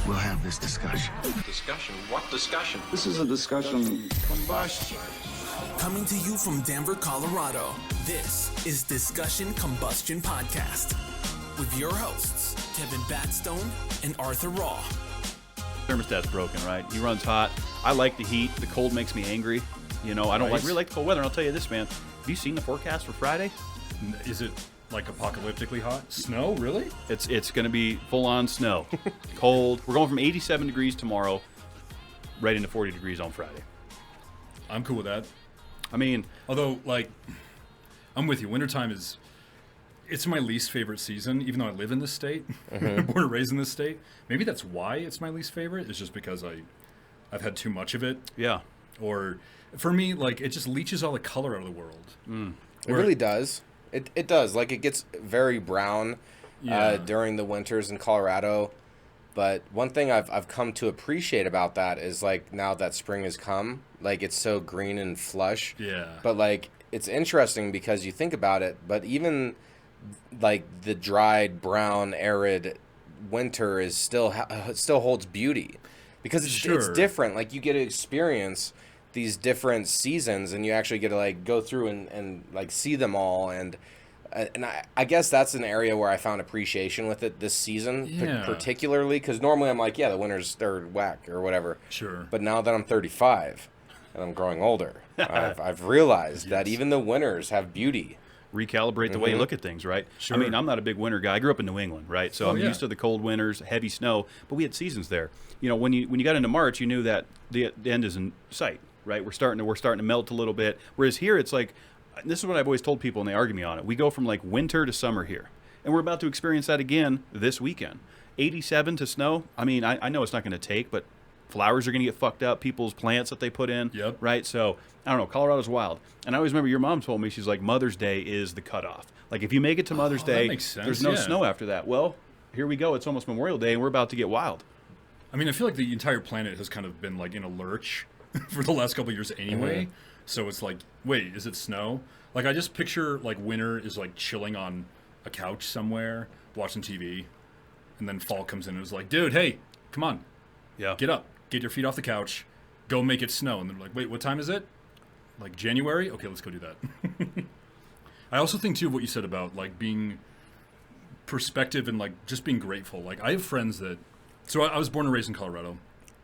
we'll have this discussion. Discussion? What discussion? This is a discussion combustion. Coming to you from Denver, Colorado, this is Discussion Combustion Podcast with your hosts, Kevin Batstone and Arthur Raw. Thermostat's broken, right? He runs hot. I like the heat. The cold makes me angry. You know, I don't really like the cold weather. And I'll tell you this, man. Have you seen the forecast for Friday? Is it like apocalyptically hot? Snow, really? It's going to be full-on snow. Cold. We're going from 87 degrees tomorrow right into 40 degrees on Friday. I'm cool with that. I mean... Although, like, I'm with you. Wintertime it's my least favorite season, even though I live in this state. Born and raised in this state. Maybe that's why it's my least favorite. It's just because I've had too much of it. Yeah. Or, for me, like, it just leaches all the color out of the world. It really does. It does. Like, it gets very brown during the winters in Colorado. But one thing I've come to appreciate about that is, like, now that spring has come, like, it's so green and flush. Yeah. But, like, it's interesting because you think about it, but even, like, the dried, brown, arid winter is still holds beauty. Because it's different. Like, you get to experience these different seasons, and you actually get to, like, go through and like, see them all. And I guess that's an area where I found appreciation with it this season, particularly, because normally I'm like, yeah, the winters, they're whack or whatever. Sure. But now that I'm 35 and I'm growing older, I've realized that even the winters have beauty. Recalibrate the way you look at things, right? Sure. I mean, I'm not a big winter guy. I grew up in New England, right? So I'm used to the cold winters, heavy snow, but we had seasons there. You know, when you got into March, you knew that the end is in sight, right? We're starting to melt a little bit. Whereas here, it's like, this is what I've always told people, and they argue me on it. We go from like winter to summer here, and we're about to experience that again this weekend. 87 to snow. I mean, I know it's not going to take, but flowers are going to get fucked up. People's plants that they put in, right? So I don't know. Colorado's wild, and I always remember your mom told me, she's like, Mother's Day is the cutoff. Like, if you make it to Mother's Day, there's no snow after that. Well, here we go. It's almost Memorial Day, and we're about to get wild. I mean, I feel like the entire planet has kind of been like in a lurch for the last couple of years anyway. So it's like, wait, is it snow? Like, I just picture, like, winter is, like, chilling on a couch somewhere, watching TV, and then fall comes in and it's like, dude, hey, come on. Yeah. Get up. Get your feet off the couch. Go make it snow. And they're like, wait, what time is it? Like, January? Okay, let's go do that. I also think, too, what you said about, like, being perspective and, like, just being grateful. Like, I have friends that... So I was born and raised in Colorado.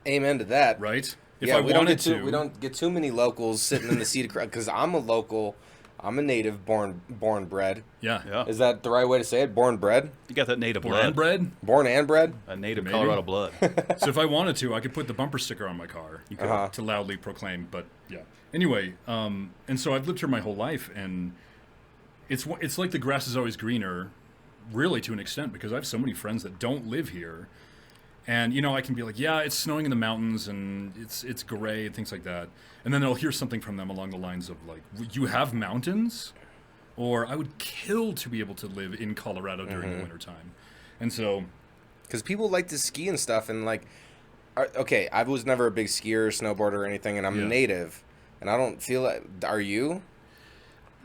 Amen to that. Right? We don't get too many locals sitting in the seat of crowd, because I'm a local. I'm a native, born bred. Yeah. Is that the right way to say it? Born bred? You got that native Born blood. and bred? Born and bred? A native Maybe. Colorado blood. So if I wanted to, I could put the bumper sticker on my car to loudly proclaim. But yeah. Anyway, and so I've lived here my whole life, and it's like the grass is always greener, really, to an extent, because I have so many friends that don't live here. And, you know, I can be like, yeah, it's snowing in the mountains and it's gray and things like that. And then I'll hear something from them along the lines of, like, you have mountains? Or I would kill to be able to live in Colorado during the wintertime. And so... Because people like to ski and stuff, and, like, okay, I was never a big skier, snowboarder, or anything, and I'm a native. And I don't feel like... Are you?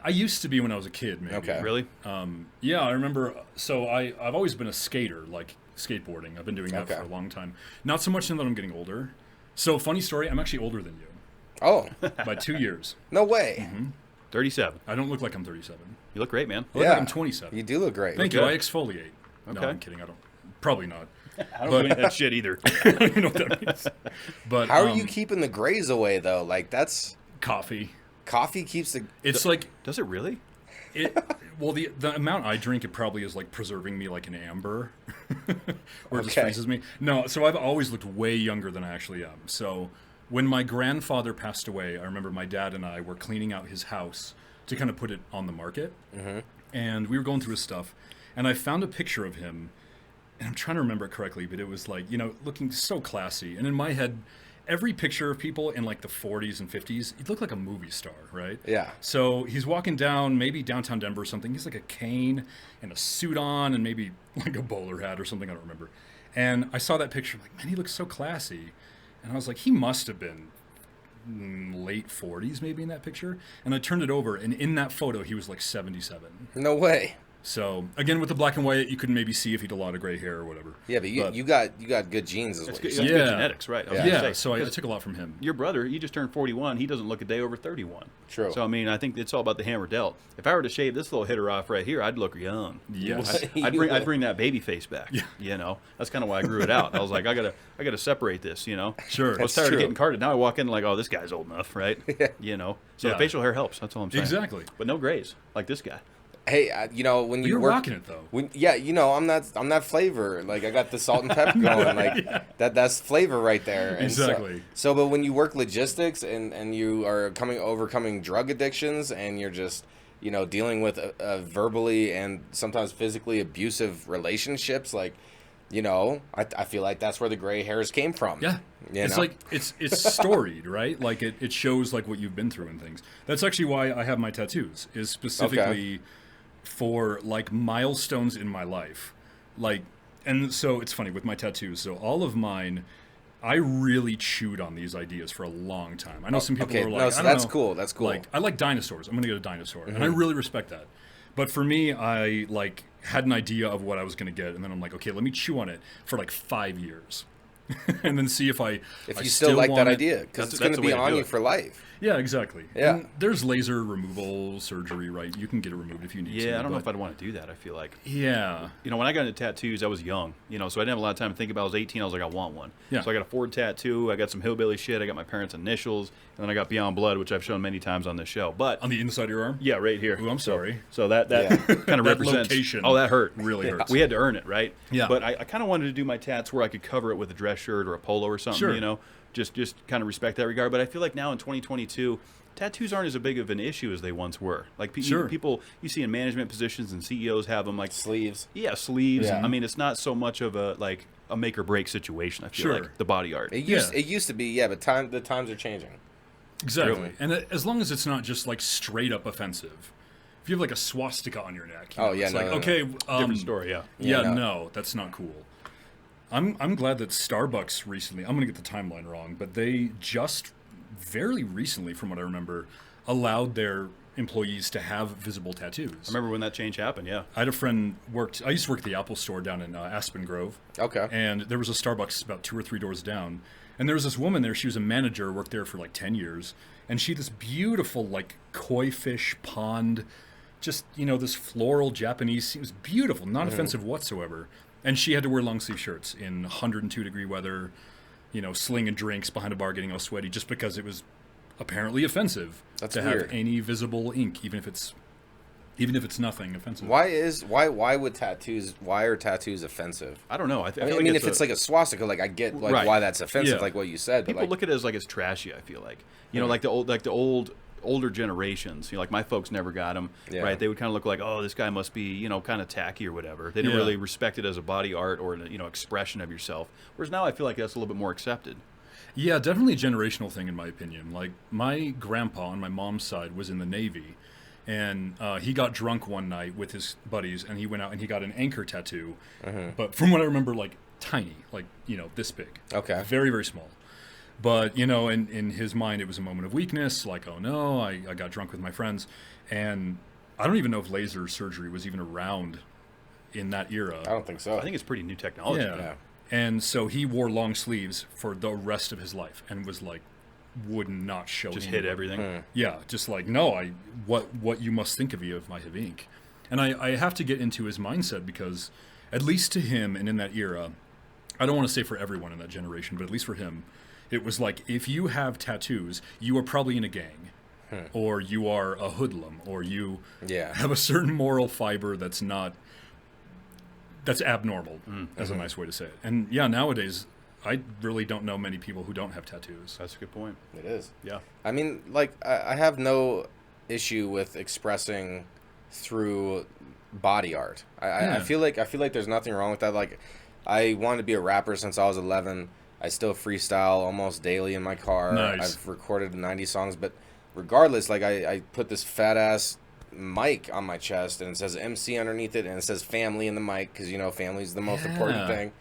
I used to be when I was a kid, maybe. Okay. Really? Yeah, I remember... So I've always been a skater, like... skateboarding. I've been doing that for a long time. Not so much now that I'm getting older. So, funny story, I'm actually older than you. Oh. By 2 years. No way. 37. I don't look like I'm 37. You look great, man. I look like I'm 27. You do look great. Thank you. I exfoliate. Okay. No, I'm kidding. I don't. Probably not. I don't do that shit either. I don't even know what that means. But how are you keeping the grays away, though? Like, that's... Coffee. Coffee keeps the... It's like... Does it really? Well, the amount I drink, it probably is like preserving me like an amber, or it just freezes me. No, so I've always looked way younger than I actually am. So when my grandfather passed away, I remember my dad and I were cleaning out his house to kind of put it on the market, and we were going through his stuff, and I found a picture of him, and I'm trying to remember it correctly, but it was like, you know, looking so classy, and in my head, every picture of people in like the 40s and 50s, he looked like a movie star, right? Yeah. So he's walking down, maybe downtown Denver or something. He's like a cane and a suit on and maybe like a bowler hat or something. I don't remember. And I saw that picture. I'm like, man, he looks so classy. And I was like, he must have been late 40s maybe in that picture. And I turned it over, and in that photo, he was like 77. No way. So again, with the black and white, you could maybe see if he had a lot of gray hair or whatever. Yeah, but you got good genes as well. It's good genetics, right? I was gonna say, So I took a lot from him. your brother, he just turned 41. He doesn't look a day over 31. True. So, I mean, I think it's all about the hammer dealt. If I were to shave this little hitter off right here, I'd look young. Yes. I'd bring that baby face back. Yeah. You know, that's kind of why I grew it out. I was like, I gotta separate this. You know. Sure. I was tired of getting carded. Now I walk in like, oh, this guy's old enough, right? Yeah. You know. So Yeah. the facial hair helps. That's all I'm saying. Exactly. But no grays like this guy. Hey, when you You're work, rocking it though. I'm that flavor. Like I got the salt and pepper going. Like that's flavor right there. And Exactly. But when you work logistics and you are overcoming drug addictions and you're just dealing with verbally and sometimes physically abusive relationships, like I feel like that's where the gray hairs came from. Yeah. It's like it's storied, right? Like it shows like what you've been through and things. That's actually why I have my tattoos, is specifically for like milestones in my life. Like, and so it's funny with my tattoos. So all of mine, I really chewed on these ideas for a long time. I know some people are like, no, so that's cool. That's cool. Like, I like dinosaurs. I'm going to get a dinosaur. And I really respect that. But for me, I like had an idea of what I was going to get. And then I'm like, okay, let me chew on it for like 5 years. And then see if I still like that want it. idea, because it's going to be on you for life. Yeah, exactly. Yeah. And there's laser removal surgery, right? You can get it removed if you need to. Yeah, I don't know if I'd want to do that. I feel like. Yeah. You know, when I got into tattoos, I was young. So I didn't have a lot of time to think about it. I was 18. I was like, I want one. Yeah. So I got a Ford tattoo. I got some hillbilly shit. I got my parents' initials, and then I got Beyond Blood, which I've shown many times on this show. But On the inside of your arm? yeah, right here. Ooh, I'm sorry. So that kind of That represents. location Oh, that hurt. really hurts. We had to earn it, right? Yeah. But I kind of wanted to do my tats where I could cover it with a dress shirt or a polo or something. Sure. Just kind of respect that regard. But I feel like now in 2022. Tattoos aren't as big of an issue as they once were. Like people you see in management positions and CEOs have them like Sleeves. Yeah, sleeves. Yeah. I mean, it's not so much of a make or break situation. I feel like the body art. It used to be, but the times are changing. Exactly. Really. And as long as it's not just like straight up offensive. If you have like a swastika on your neck, it's like, okay, different story. Yeah. Yeah, no, that's not cool. I'm glad that Starbucks recently, I'm going to get the timeline wrong, but they just very recently, from what I remember, allowed their employees to have visible tattoos. I remember when that change happened, yeah. I had a friend I used to work at the Apple store down in Aspen Grove. Okay. And there was a Starbucks about 2 or 3 doors down. And there was this woman there, she was a manager, worked there for like 10 years. And she had this beautiful like koi fish pond, just, this floral Japanese, it was beautiful, not offensive whatsoever. And she had to wear long sleeve shirts in 102-degree weather, slinging drinks behind a bar, getting all sweaty, just because it was apparently offensive to weird. have any visible ink, even if it's nothing offensive. Why are tattoos offensive? I don't know. I mean, if it's like a swastika, like I get why that's offensive, Yeah. like what you said. People but look at it as like it's trashy. I feel like like the older generations. Like my folks never got them. Yeah. Right? They would kind of look like, oh, this guy must be kind of tacky or whatever. They didn't really respect it as a body art or expression of yourself. Whereas now I feel like that's a little bit more accepted. Yeah, definitely a generational thing in my opinion. Like my grandpa on my mom's side was in the Navy, and he got drunk one night with his buddies, and he went out and he got an anchor tattoo. But from what I remember, like tiny, like this big. Okay. Very, very small. But in his mind, it was a moment of weakness. Like, oh no, I got drunk with my friends, and I don't even know if laser surgery was even around in that era. I don't think so. I think it's pretty new technology. Yeah. And so he wore long sleeves for the rest of his life and was like, would not show. Just anybody. hid everything. Yeah, just like, no, what you must think of me if I have ink. And I have to get into his mindset because, at least to him and in that era, I don't want to say for everyone in that generation, but at least for him, it was like, if you have tattoos, you are probably in a gang. Or you are a hoodlum, or you have a certain moral fiber that's abnormal, as a nice way to say it. And yeah, nowadays, I really don't know many people who don't have tattoos. That's a good point. It is. Yeah. I mean, like, I have no issue with expressing through body art. I feel like there's nothing wrong with that. Like, I wanted to be a rapper since I was 11. I still freestyle almost daily in my car. Nice. I've recorded 90 songs, but regardless, like I put this fat ass mic on my chest and it says MC underneath it and it says family in the mic because family is the most important thing,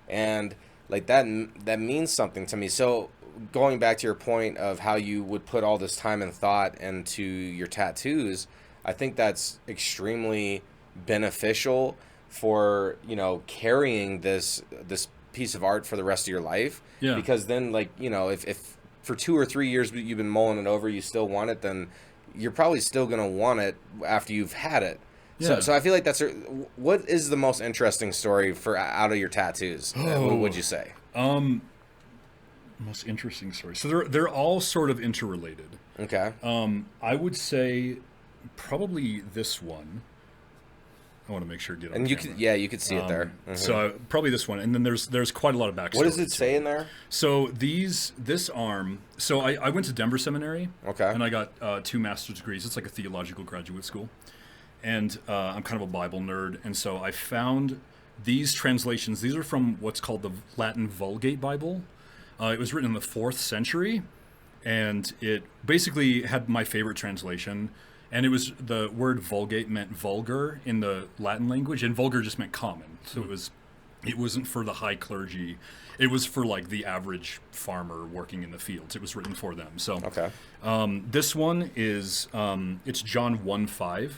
and like that means something to me. So going back to your point of how you would put all this time and thought into your tattoos, I think that's extremely beneficial for, carrying this piece of art for the rest of your life. Yeah. Because then, like, if for 2 or 3 years you've been mulling it over, you still want it, then you're probably still going to want it after you've had it. Yeah. So I feel like what is the most interesting story out of your tattoos? What would you say? Most interesting story. So they're all sort of interrelated. Okay. I would say probably this one. I want to make sure to get on And camera. you could see it there. Mm-hmm. So probably this one, and then there's quite a lot of backstory. What does it say in there? So this arm. So I went to Denver Seminary. Okay. And I got 2 master's degrees. It's like a theological graduate school, and I'm kind of a Bible nerd, and so I found these translations. These are from what's called the Latin Vulgate Bible. It was written in the 4th century, and it basically had my favorite translation. And it was, the word vulgate meant vulgar in the Latin language, and vulgar just meant common. So it wasn't for the high clergy. It was for like the average farmer working in the fields. It was written for them. So Okay. This one is, it's John 1:5,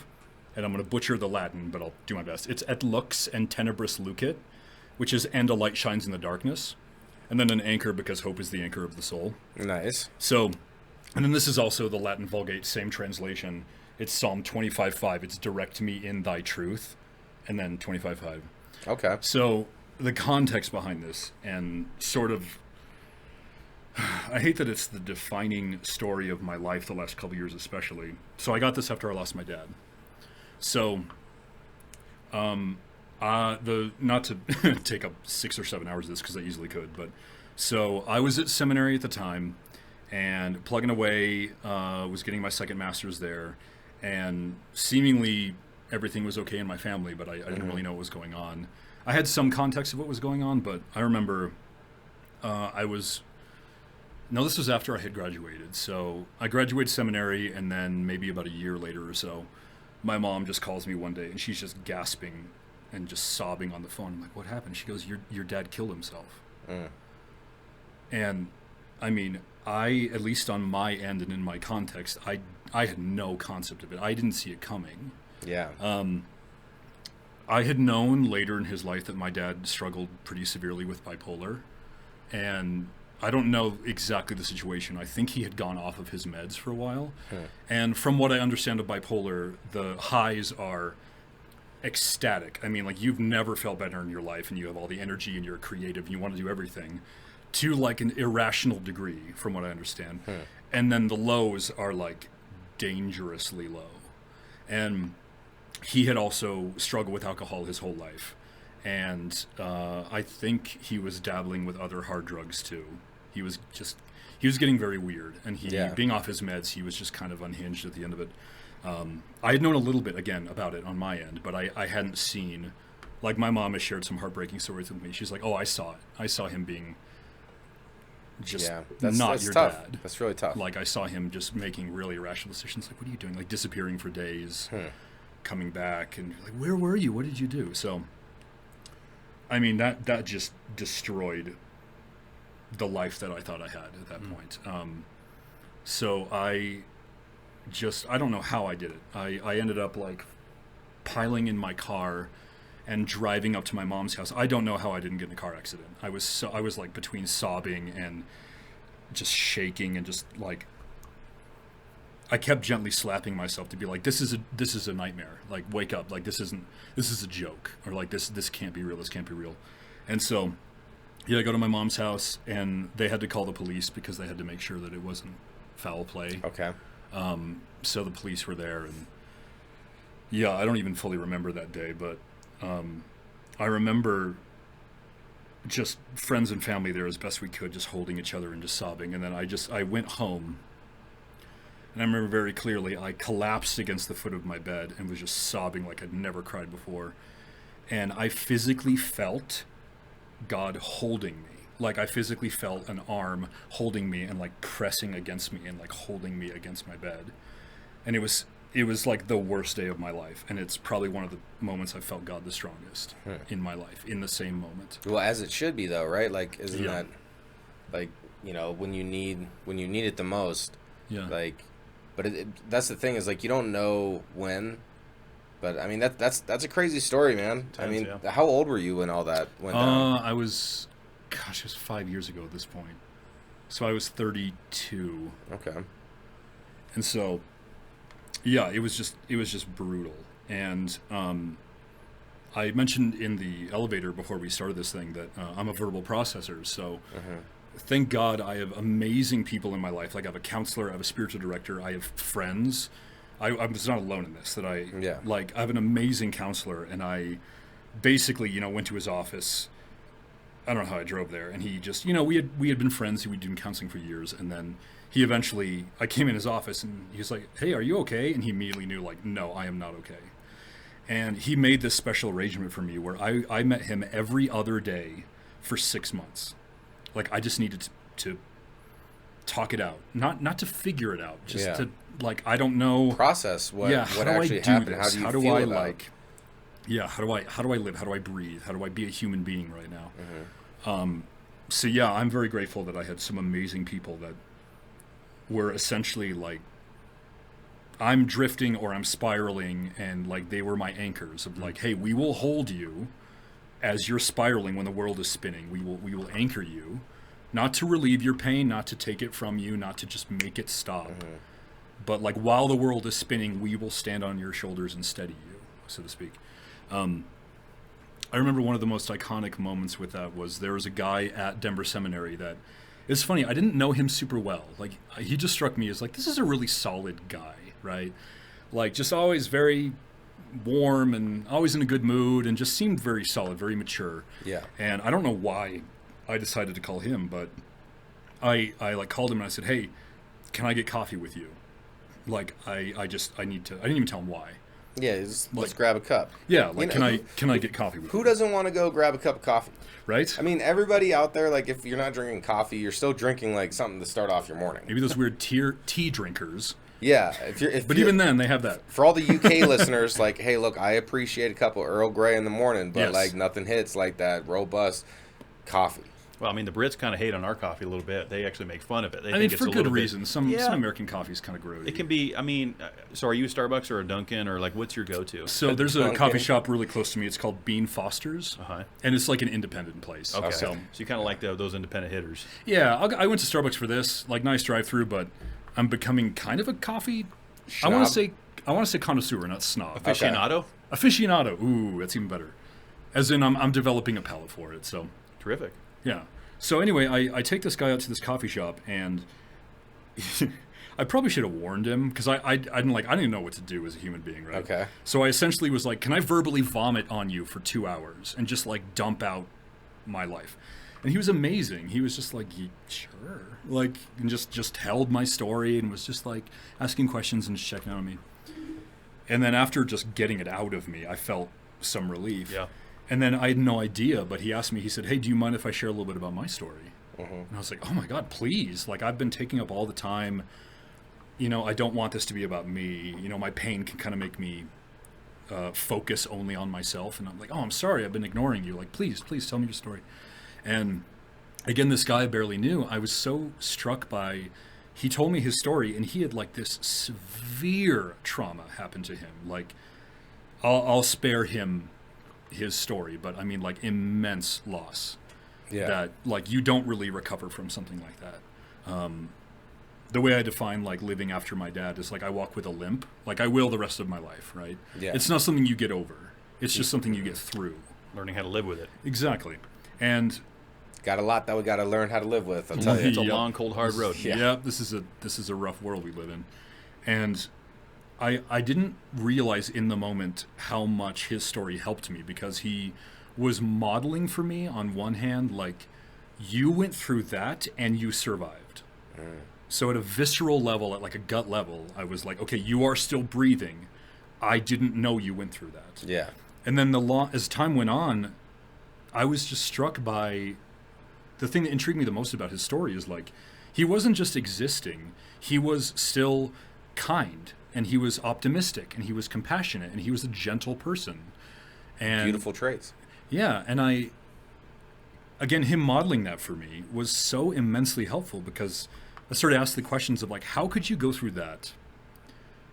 and I'm going to butcher the Latin, but I'll do my best. It's et lux and tenebris lucet, which is and a light shines in the darkness. And then an anchor, because hope is the anchor of the soul. Nice. So, and then this is also the Latin Vulgate, same translation. It's Psalm 25:5. It's direct me in thy truth. And then 25:5. Okay. So the context behind this, and sort of, I hate that it's the defining story of my life the last couple years especially. So I got this after I lost my dad. So, not to take up 6 or 7 hours of this because I easily could, but so I was at seminary at the time and plugging away, was getting my second master's there, and seemingly everything was okay in my family, but I didn't really know what was going on. I had some context of what was going on, but I remember this was after I had graduated. So I graduated seminary, and then maybe about a year later or so, my mom just calls me one day, and she's just gasping and just sobbing on the phone. I'm like, what happened? She goes, your dad killed himself. And I mean, at least on my end and in my context, I had no concept of it. I didn't see it coming. Yeah. I had known later in his life that my dad struggled pretty severely with bipolar, and I don't know exactly the situation. I think he had gone off of his meds for a while. And from what I understand of bipolar, the highs are ecstatic. I mean, like, you've never felt better in your life, and you have all the energy, and you're creative, and you want to do everything, to like an irrational degree, from what I understand. And then the lows are like dangerously low. And he had also struggled with alcohol his whole life. And I think he was dabbling with other hard drugs too. He was getting very weird. And being off his meds, he was just kind of unhinged at the end of it. I had known a little bit, again, about it on my end, but I hadn't seen, like, my mom has shared some heartbreaking stories with me. She's like, oh, I saw it. I saw him being just not your tough. dad. That's really tough. Like, I saw him just making really irrational decisions. Like, what are you doing? Like, disappearing for days, coming back, and like, where were you? What did you do? So, I mean, that just destroyed the life that I thought I had at that point. So I don't know how I did it. I ended up like piling in my car and driving up to my mom's house. I don't know how I didn't get in a car accident. I was like between sobbing and just shaking and just like, I kept gently slapping myself to be like, this is a nightmare. Like, wake up. Like, this is a joke, or like this can't be real. This can't be real. And so, I go to my mom's house, and they had to call the police because they had to make sure that it wasn't foul play. Okay. So the police were there, and I don't even fully remember that day, but I remember just friends and family there as best we could, just holding each other and just sobbing. And then I went home, and I remember very clearly I collapsed against the foot of my bed and was just sobbing like I'd never cried before. And I physically felt God holding me. Like, I physically felt an arm holding me and like pressing against me and like holding me against my bed. And it was like the worst day of my life, and it's probably one of the moments I felt God the strongest in my life, in the same moment. Well, as it should be, though, right? Like, isn't that, like, when you need it the most? Yeah. Like, but that's the thing, is like, you don't know when, But I mean, that's a crazy story, man. I mean, yeah. how old were you when all that went down? I was 5 years ago at this point. So I was 32. Okay. And so, yeah, it was just brutal. And I mentioned in the elevator before we started this thing that I'm a verbal processor. So thank God I have amazing people in my life. Like I have a counselor, I have a spiritual director, I have friends. I was not alone in this. That I have an amazing counselor, and I basically, went to his office. I don't know how I drove there, and he just, we had been friends. We'd been counseling for years, and then I came in his office, and he was like, "Hey, are you okay?" And he immediately knew, like, "No, I am not okay." And he made this special arrangement for me where I met him every other day for 6 months. Like I just needed to talk it out, not to figure it out, just to, like, I don't know, process what actually happened. How do you feel about it? How do I live? How do I breathe? How do I be a human being right now? So yeah, I'm very grateful that I had some amazing people that were essentially like, I'm drifting or I'm spiraling, and like they were my anchors of like, hey, we will hold you as you're spiraling when the world is spinning. We will anchor you, not to relieve your pain, not to take it from you, not to just make it stop. But like while the world is spinning, we will stand on your shoulders and steady you, so to speak. I remember one of the most iconic moments with that was there was a guy at Denver Seminary that, it's funny, I didn't know him super well. Like he just struck me as like, this is a really solid guy, right? Like just always very warm and always in a good mood and just seemed very solid, very mature. Yeah. And I don't know why I decided to call him, but I like called him and I said, "Hey, can I get coffee with you?" Like I didn't even tell him why. Yeah, let's grab a cup. Yeah, like can I get coffee with you? Who doesn't want to go grab a cup of coffee? Right? I mean, everybody out there, like if you're not drinking coffee, you're still drinking like something to start off your morning. Maybe those weird tea drinkers. Yeah, but even then they have that. For all the UK listeners, like, hey, look, I appreciate a cup of Earl Grey in the morning, but like nothing hits like that robust coffee. Well, I mean, the Brits kind of hate on our coffee a little bit. They actually make fun of it. They think it's for good reason. Some Yeah. American coffee is kind of grody. It can be. I mean, so are you a Starbucks or a Dunkin' or like what's your go-to? So there's a coffee shop really close to me. It's called Bean Foster's, Uh-huh. and it's like an independent place. Okay. So you kind of like those independent hitters. yeah, I went to Starbucks for this, like nice drive-through, but I'm becoming kind of a coffee. Snob? I want to say connoisseur, not snob. Aficionado? Aficionado. Ooh, that's even better. As in, I'm developing a palate for it. So Terrific. yeah. So anyway, I take this guy out to this coffee shop, and I probably should have warned him because I didn't even know what to do as a human being, right? Okay. So I essentially was like, "Can I verbally vomit on you for 2 hours and just like dump out my life?" And he was amazing. He was just like, "Sure," like, and just held my story and was just like asking questions and just checking out on me. And then after just getting it out of me, I felt some relief. Yeah. And then I had no idea, but he asked me, he said, "Hey, do you mind if I share a little bit about my story?" And I was like, "Oh my God, please. Like, I've been taking up all the time. I don't want this to be about me. My pain can kind of make me focus only on myself." And I'm like, "Oh, I'm sorry. I've been ignoring you. Like, please tell me your story." And again, this guy I barely knew. I was so struck by, he told me his story, and he had like this severe trauma happen to him. Like, I'll spare him his story, but I mean like immense loss. Yeah. That like you don't really recover from something like that. The way I define like living after my dad is like I walk with a limp. Like I will the rest of my life, right? Yeah. It's not something you get over. It's just something you get through. Learning how to live with it. Exactly. And got a lot that we got to learn how to live with. I'll tell you, it's a long, cold, hard road. Yeah, this is a rough world we live in, and I didn't realize in the moment how much his story helped me because he was modeling for me on one hand, like, you went through that and you survived. So at a visceral level, at like a gut level, I was like, okay, you are still breathing. I didn't know you went through that. Yeah. And then as time went on, I was just struck by the thing that intrigued me the most about his story is like, he wasn't just existing, he was still kind, and he was optimistic, and he was compassionate, and he was a gentle person. And beautiful traits. Yeah, and again, him modeling that for me was so immensely helpful because I started asking the questions of like, how could you go through that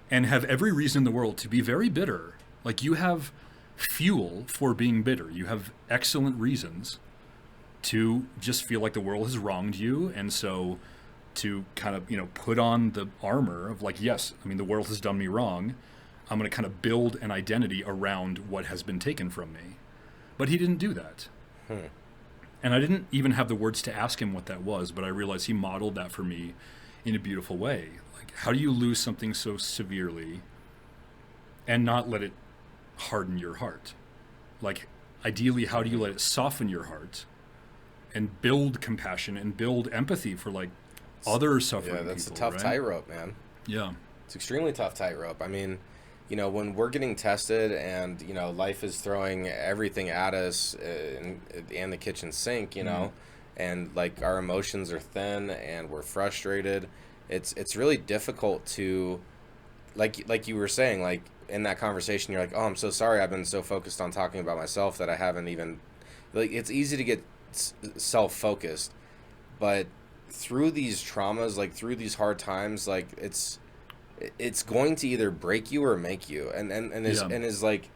and have every reason in the world to be very bitter Like, you have fuel for being bitter. You have excellent reasons to just feel like the world has wronged you, and so to kind of, put on the armor of like, yes, I mean, the world has done me wrong. I'm going to kind of build an identity around what has been taken from me. But he didn't do that. And I didn't even have the words to ask him what that was, but I realized he modeled that for me in a beautiful way. Like, how do you lose something so severely and not let it harden your heart? Like, ideally, how do you let it soften your heart and build compassion and build empathy for, like, other suffering people? Yeah, that's a tough tightrope, man. Yeah. It's extremely tough tightrope. I mean, when we're getting tested and, life is throwing everything at us in the kitchen sink, and like our emotions are thin and we're frustrated, it's really difficult to, like you were saying, like in that conversation, you're like, oh, I'm so sorry. I've been so focused on talking about myself that I haven't even, like, it's easy to get self-focused, but through these traumas, like through these hard times, like it's going to either break you or make you, and is like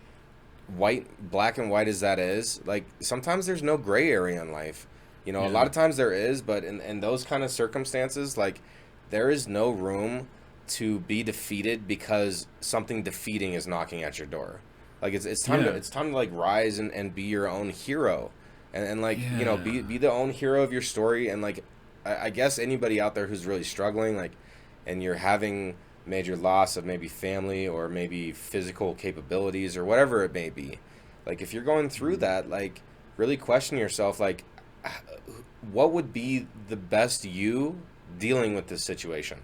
black and white as that is, like sometimes there's no gray area in life, a lot of times there is, but in those kind of circumstances, like there is no room to be defeated because something defeating is knocking at your door. Like it's time to like rise and be your own hero, and like be the own hero of your story. And like I guess anybody out there who's really struggling, like, and you're having major loss of maybe family or maybe physical capabilities or whatever it may be, like if you're going through that, like really question yourself, like what would be the best you dealing with this situation.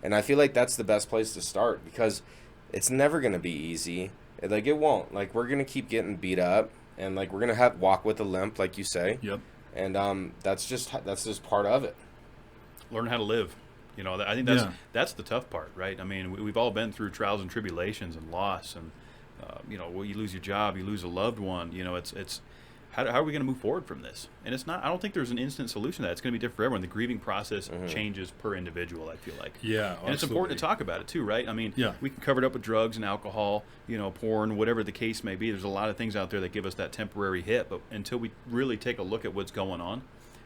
And I feel like that's the best place to start, because it's never going to be easy. Like it won't. Like we're going to keep getting beat up, and like we're going to walk with a limp, like you say. Yep. And that's just part of it. Learn how to live. I think that's the tough part, right? I mean, we've all been through trials and tribulations and loss, and you lose your job, you lose a loved one. It's how are we going to move forward from this? And it's not. I don't think there's an instant solution to that. It's going to be different for everyone. The grieving process changes per individual, I feel like. Yeah, and it's important to talk about it too, right? I mean, we can cover it up with drugs and alcohol, porn, whatever the case may be. There's a lot of things out there that give us that temporary hit, but until we really take a look at what's going on,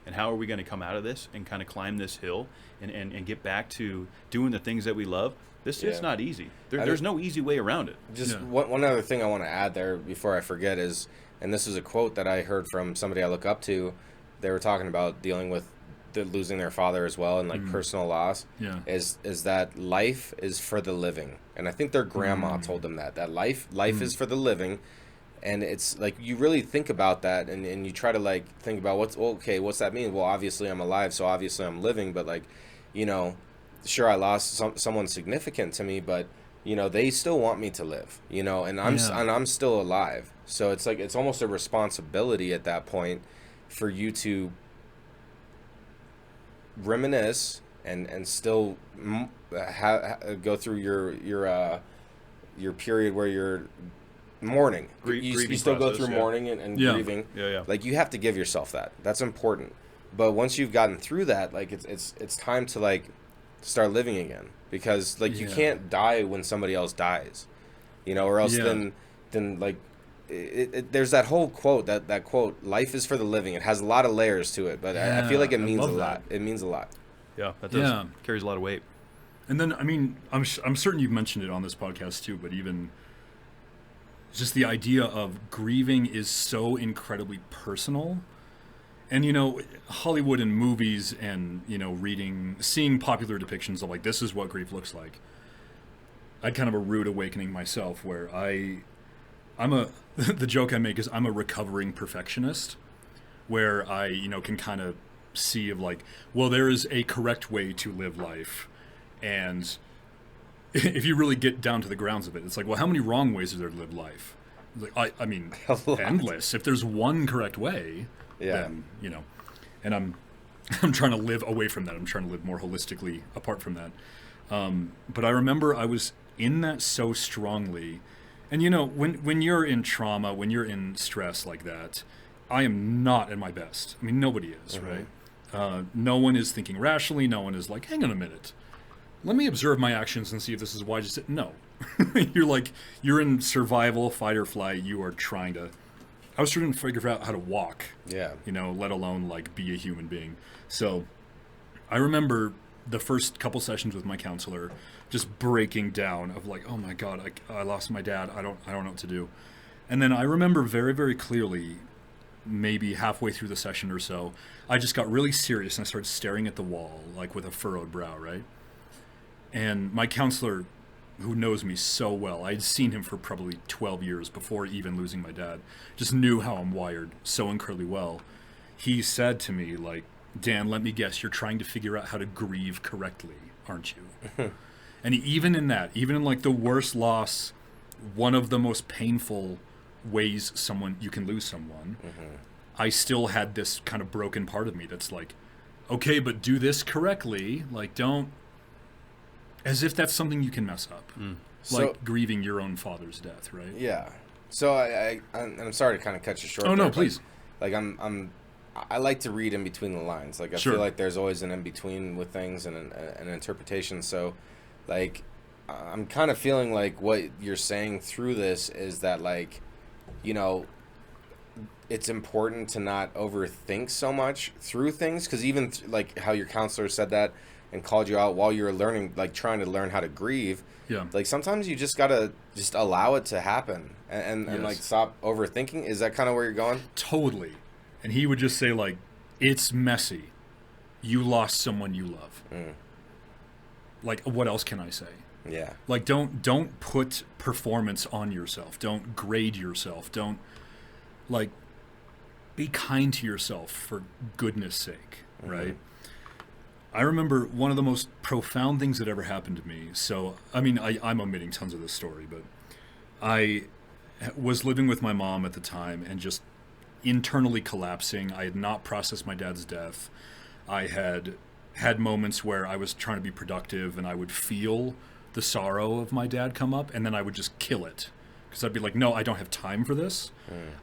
and how are we going to come out of this and kind of climb this hill and get back to doing the things that we love? It's not easy. There's no easy way around it. Just one other thing I want to add there before I forget is, and this is a quote that I heard from somebody I look up to. They were talking about dealing with losing their father as well, and like personal loss. Yeah. Is that life is for the living. And I think their grandma told them that life is for the living. And it's like you really think about that, and you try to like think about what's that mean? Well, obviously I'm alive, so obviously I'm living, but like, sure, I lost someone significant to me, but they still want me to live, and I'm still alive. So it's like it's almost a responsibility at that point for you to reminisce and still go through your period where you're mourning. You still go through mourning and grieving. Yeah. Like you have to give yourself that. That's important. But once you've gotten through that, like it's time to like start living again, because like you can't die when somebody else dies, or else then like there's that whole quote, that quote, life is for the living. It has a lot of layers to it, but I feel like it means a lot. It means a lot. Yeah, that does carries a lot of weight. And then I mean, I'm certain you've mentioned it on this podcast too, but even just the idea of grieving is so incredibly personal. And, Hollywood and movies and, seeing popular depictions of like, this is what grief looks like. I had kind of a rude awakening myself where the joke I make is I'm a recovering perfectionist, where I, can kind of see of like, well, there is a correct way to live life. And if you really get down to the grounds of it, it's like, well, how many wrong ways is there to live life? Like, I mean, endless. If there's one correct way, then, and I'm trying to live away from that. I'm trying to live more holistically apart from that. But I remember I was in that so strongly. And, when you're in trauma, when you're in stress like that, I am not at my best. I mean, nobody is, right? No one is thinking rationally. No one is like, hang on a minute. let me observe my actions and see if this is wise. No. You're in survival, fight or flight. You are trying to... I was trying to figure out how to walk. Yeah. Let alone, like, be a human being. So I remember the first couple sessions with my counselor just breaking down of like, oh my God, I lost my dad. I don't know what to do. And then I remember very, very clearly, maybe halfway through the session or so, I just got really serious and I started staring at the wall, like with a furrowed brow, right? And my counselor, who knows me so well, I'd seen him for probably 12 years before even losing my dad, just knew how I'm wired so incredibly well. He said to me, like, Dan, let me guess, you're trying to figure out how to grieve correctly, aren't you? And even in like the worst loss, one of the most painful ways you can lose someone, I still had this kind of broken part of me that's like, okay, but do this correctly. Like, don't, as if that's something you can mess up. Like grieving your own father's death, right? Yeah. So I'm sorry to kind of cut you short. Oh, no, please. Like I like to read in between the lines. Like I feel like there's always an in between with things and an interpretation. So, like, I'm kind of feeling like what you're saying through this is that, like, it's important to not overthink so much through things, because even like how your counselor said that and called you out while you were learning, like trying to learn how to grieve. Yeah. Like sometimes you just gotta just allow it to happen and like stop overthinking. Is that kind of where you're going? Totally. And he would just say, like, it's messy. You lost someone you love. Like, what else can I say? Yeah. Like, don't put performance on yourself. Don't grade yourself. Don't, like, be kind to yourself for goodness sake, right? I remember one of the most profound things that ever happened to me. So, I mean, I'm omitting tons of this story, but I was living with my mom at the time and just internally collapsing. I had not processed my dad's death. I had moments where I was trying to be productive and I would feel the sorrow of my dad come up, and then I would just kill it. Because I'd be like, no, I don't have time for this.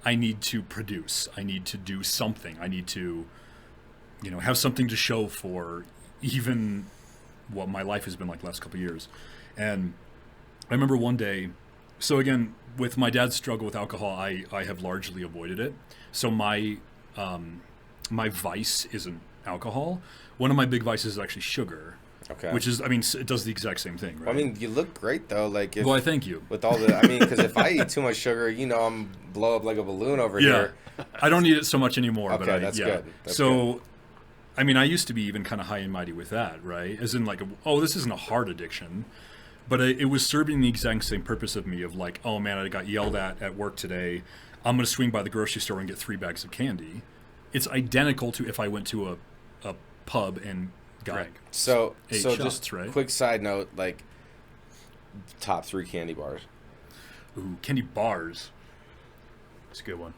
I need to produce. I need to do something. I need to, have something to show for even what my life has been like the last couple of years. And I remember one day, so again, with my dad's struggle with alcohol, I have largely avoided it. So my vice isn't alcohol. One of my big vices is actually sugar. Okay. Which is, I mean, it does the exact same thing, right? Well, I mean, you look great though. Like, well, I thank you. With all the, I mean, because if I eat too much sugar, I'm blow up like a balloon over here. I don't need it so much anymore. Okay, but that's good. That's so, good. I mean, I used to be even kind of high and mighty with that, right? As in, like, this isn't a hard addiction, but it was serving the exact same purpose of me of like, oh man, I got yelled at work today. I'm going to swing by the grocery store and get 3 bags of candy. It's identical to if I went to a pub and got so shots, just right? Quick side note, like top 3 candy bars. Ooh, candy bars. It's a good one.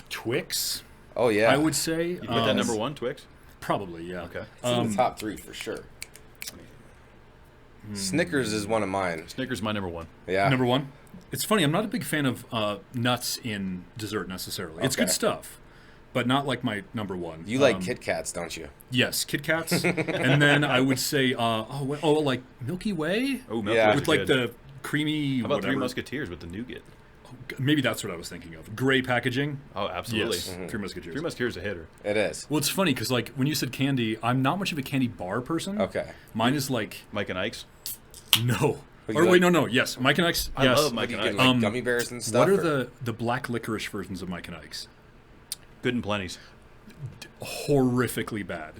Twix. Oh yeah, I would say. You put that number 1, Twix? Probably, yeah. Okay. It's in the top 3 for sure. Snickers is one of mine. Snickers is my number 1. Yeah. Number 1? It's funny, I'm not a big fan of nuts in dessert necessarily. Okay. It's good stuff, but not like my number 1. You like Kit Kats, don't you? Yes, Kit Kats. And then I would say, like Milky Way? Oh, Milky Way. With like the creamy How about whatever. 3 Musketeers with the nougat? Maybe that's what I was thinking of. Gray packaging. Oh, absolutely. Yes. 3 Musketeers. 3 Musketeers is a hitter. It is. Well, it's funny because like when you said candy, I'm not much of a candy bar person. Okay. Mine is like Mike and Ike's? No. Or wait, no. Yes, Mike and Ike's. I love Mike and Ike's. Like gummy bears and stuff. What are the black licorice versions of Mike and Ike's? Good and plenty's. Horrifically bad.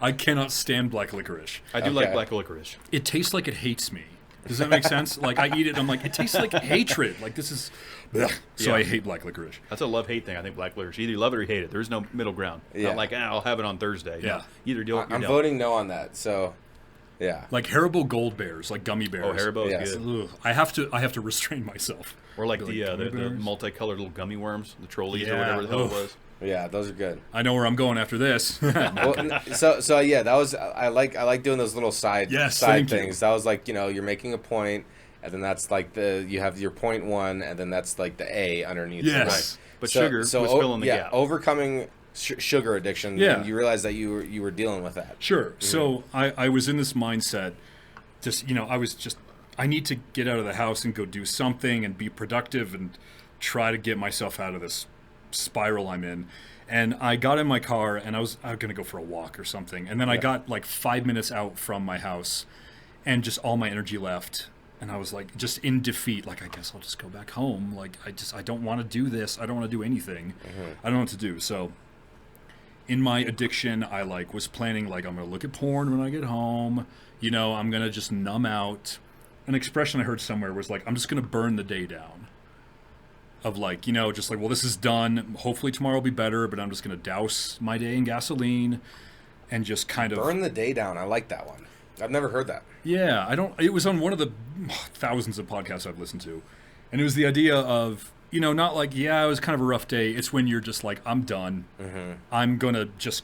I cannot stand black licorice. I do like black licorice. It tastes like it hates me. Does that make sense? Like I eat it and I'm like, it tastes like hatred. Like this is so I hate black licorice. That's a love-hate thing, I think, black licorice. Either you love it or you hate it. There's no middle ground. Yeah. Not like, I'll have it on Thursday. Yeah. No. Either do it or I'm voting no on that. So yeah. Like Haribo Gold Bears, like gummy bears. Oh, Haribo is good. Ugh. I have to restrain myself. Or like the multicolored little gummy worms, the trolleys or whatever the hell it was. Yeah, those are good. I know where I'm going after this. Well, so yeah, that was I like doing those little side things. That was like, you're making a point, and then that's like you have your point 1, and then that's like the A underneath. Yes. Right. But sugar was filling the gap. Overcoming sugar addiction. Yeah. And you realized that you were dealing with that. Sure. So I was in this mindset just, I need to get out of the house and go do something and be productive and try to get myself out of this spiral I'm in. And I got in my car and I was going to go for a walk or something. And then I got like 5 minutes out from my house and just all my energy left. And I was like, just in defeat, like, I guess I'll just go back home. Like, I don't want to do this. I don't want to do anything. I don't know what to do. So in my addiction, I like was planning, like, I'm going to look at porn when I get home. I'm going to just numb out. An expression I heard somewhere was like, I'm just going to burn the day down. Of like, just like, well, this is done. Hopefully tomorrow will be better, but I'm just going to douse my day in gasoline and just kind of... Burn the day down. I like that one. I've never heard that. Yeah, it was on one of the thousands of podcasts I've listened to. And it was the idea of, not like, yeah, it was kind of a rough day. It's when you're just like, I'm done. I'm going to just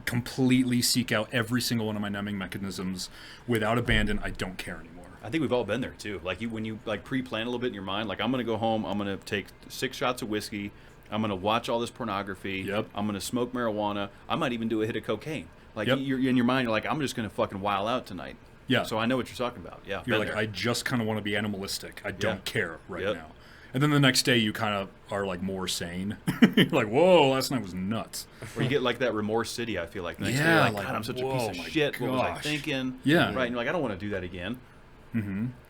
completely seek out every single one of my numbing mechanisms without abandon. I don't care anymore. I think we've all been there too. Like when you like pre-plan a little bit in your mind, like I'm going to go home, I'm going to take 6 shots of whiskey, I'm going to watch all this pornography, I'm going to smoke marijuana, I might even do a hit of cocaine. Like you're in your mind, you're like, I'm just going to fucking wild out tonight. Yeah. So I know what you're talking about. Yeah. You're like, I just kind of want to be animalistic. I don't care right now. And then the next day you kind of are like more sane. You're like, whoa, last night was nuts. Or you get like that remorse city, I feel like. The next day you're like, God, I'm such a piece of shit. Gosh. What was I thinking? Yeah. Right. And you're like, I don't want to do that again.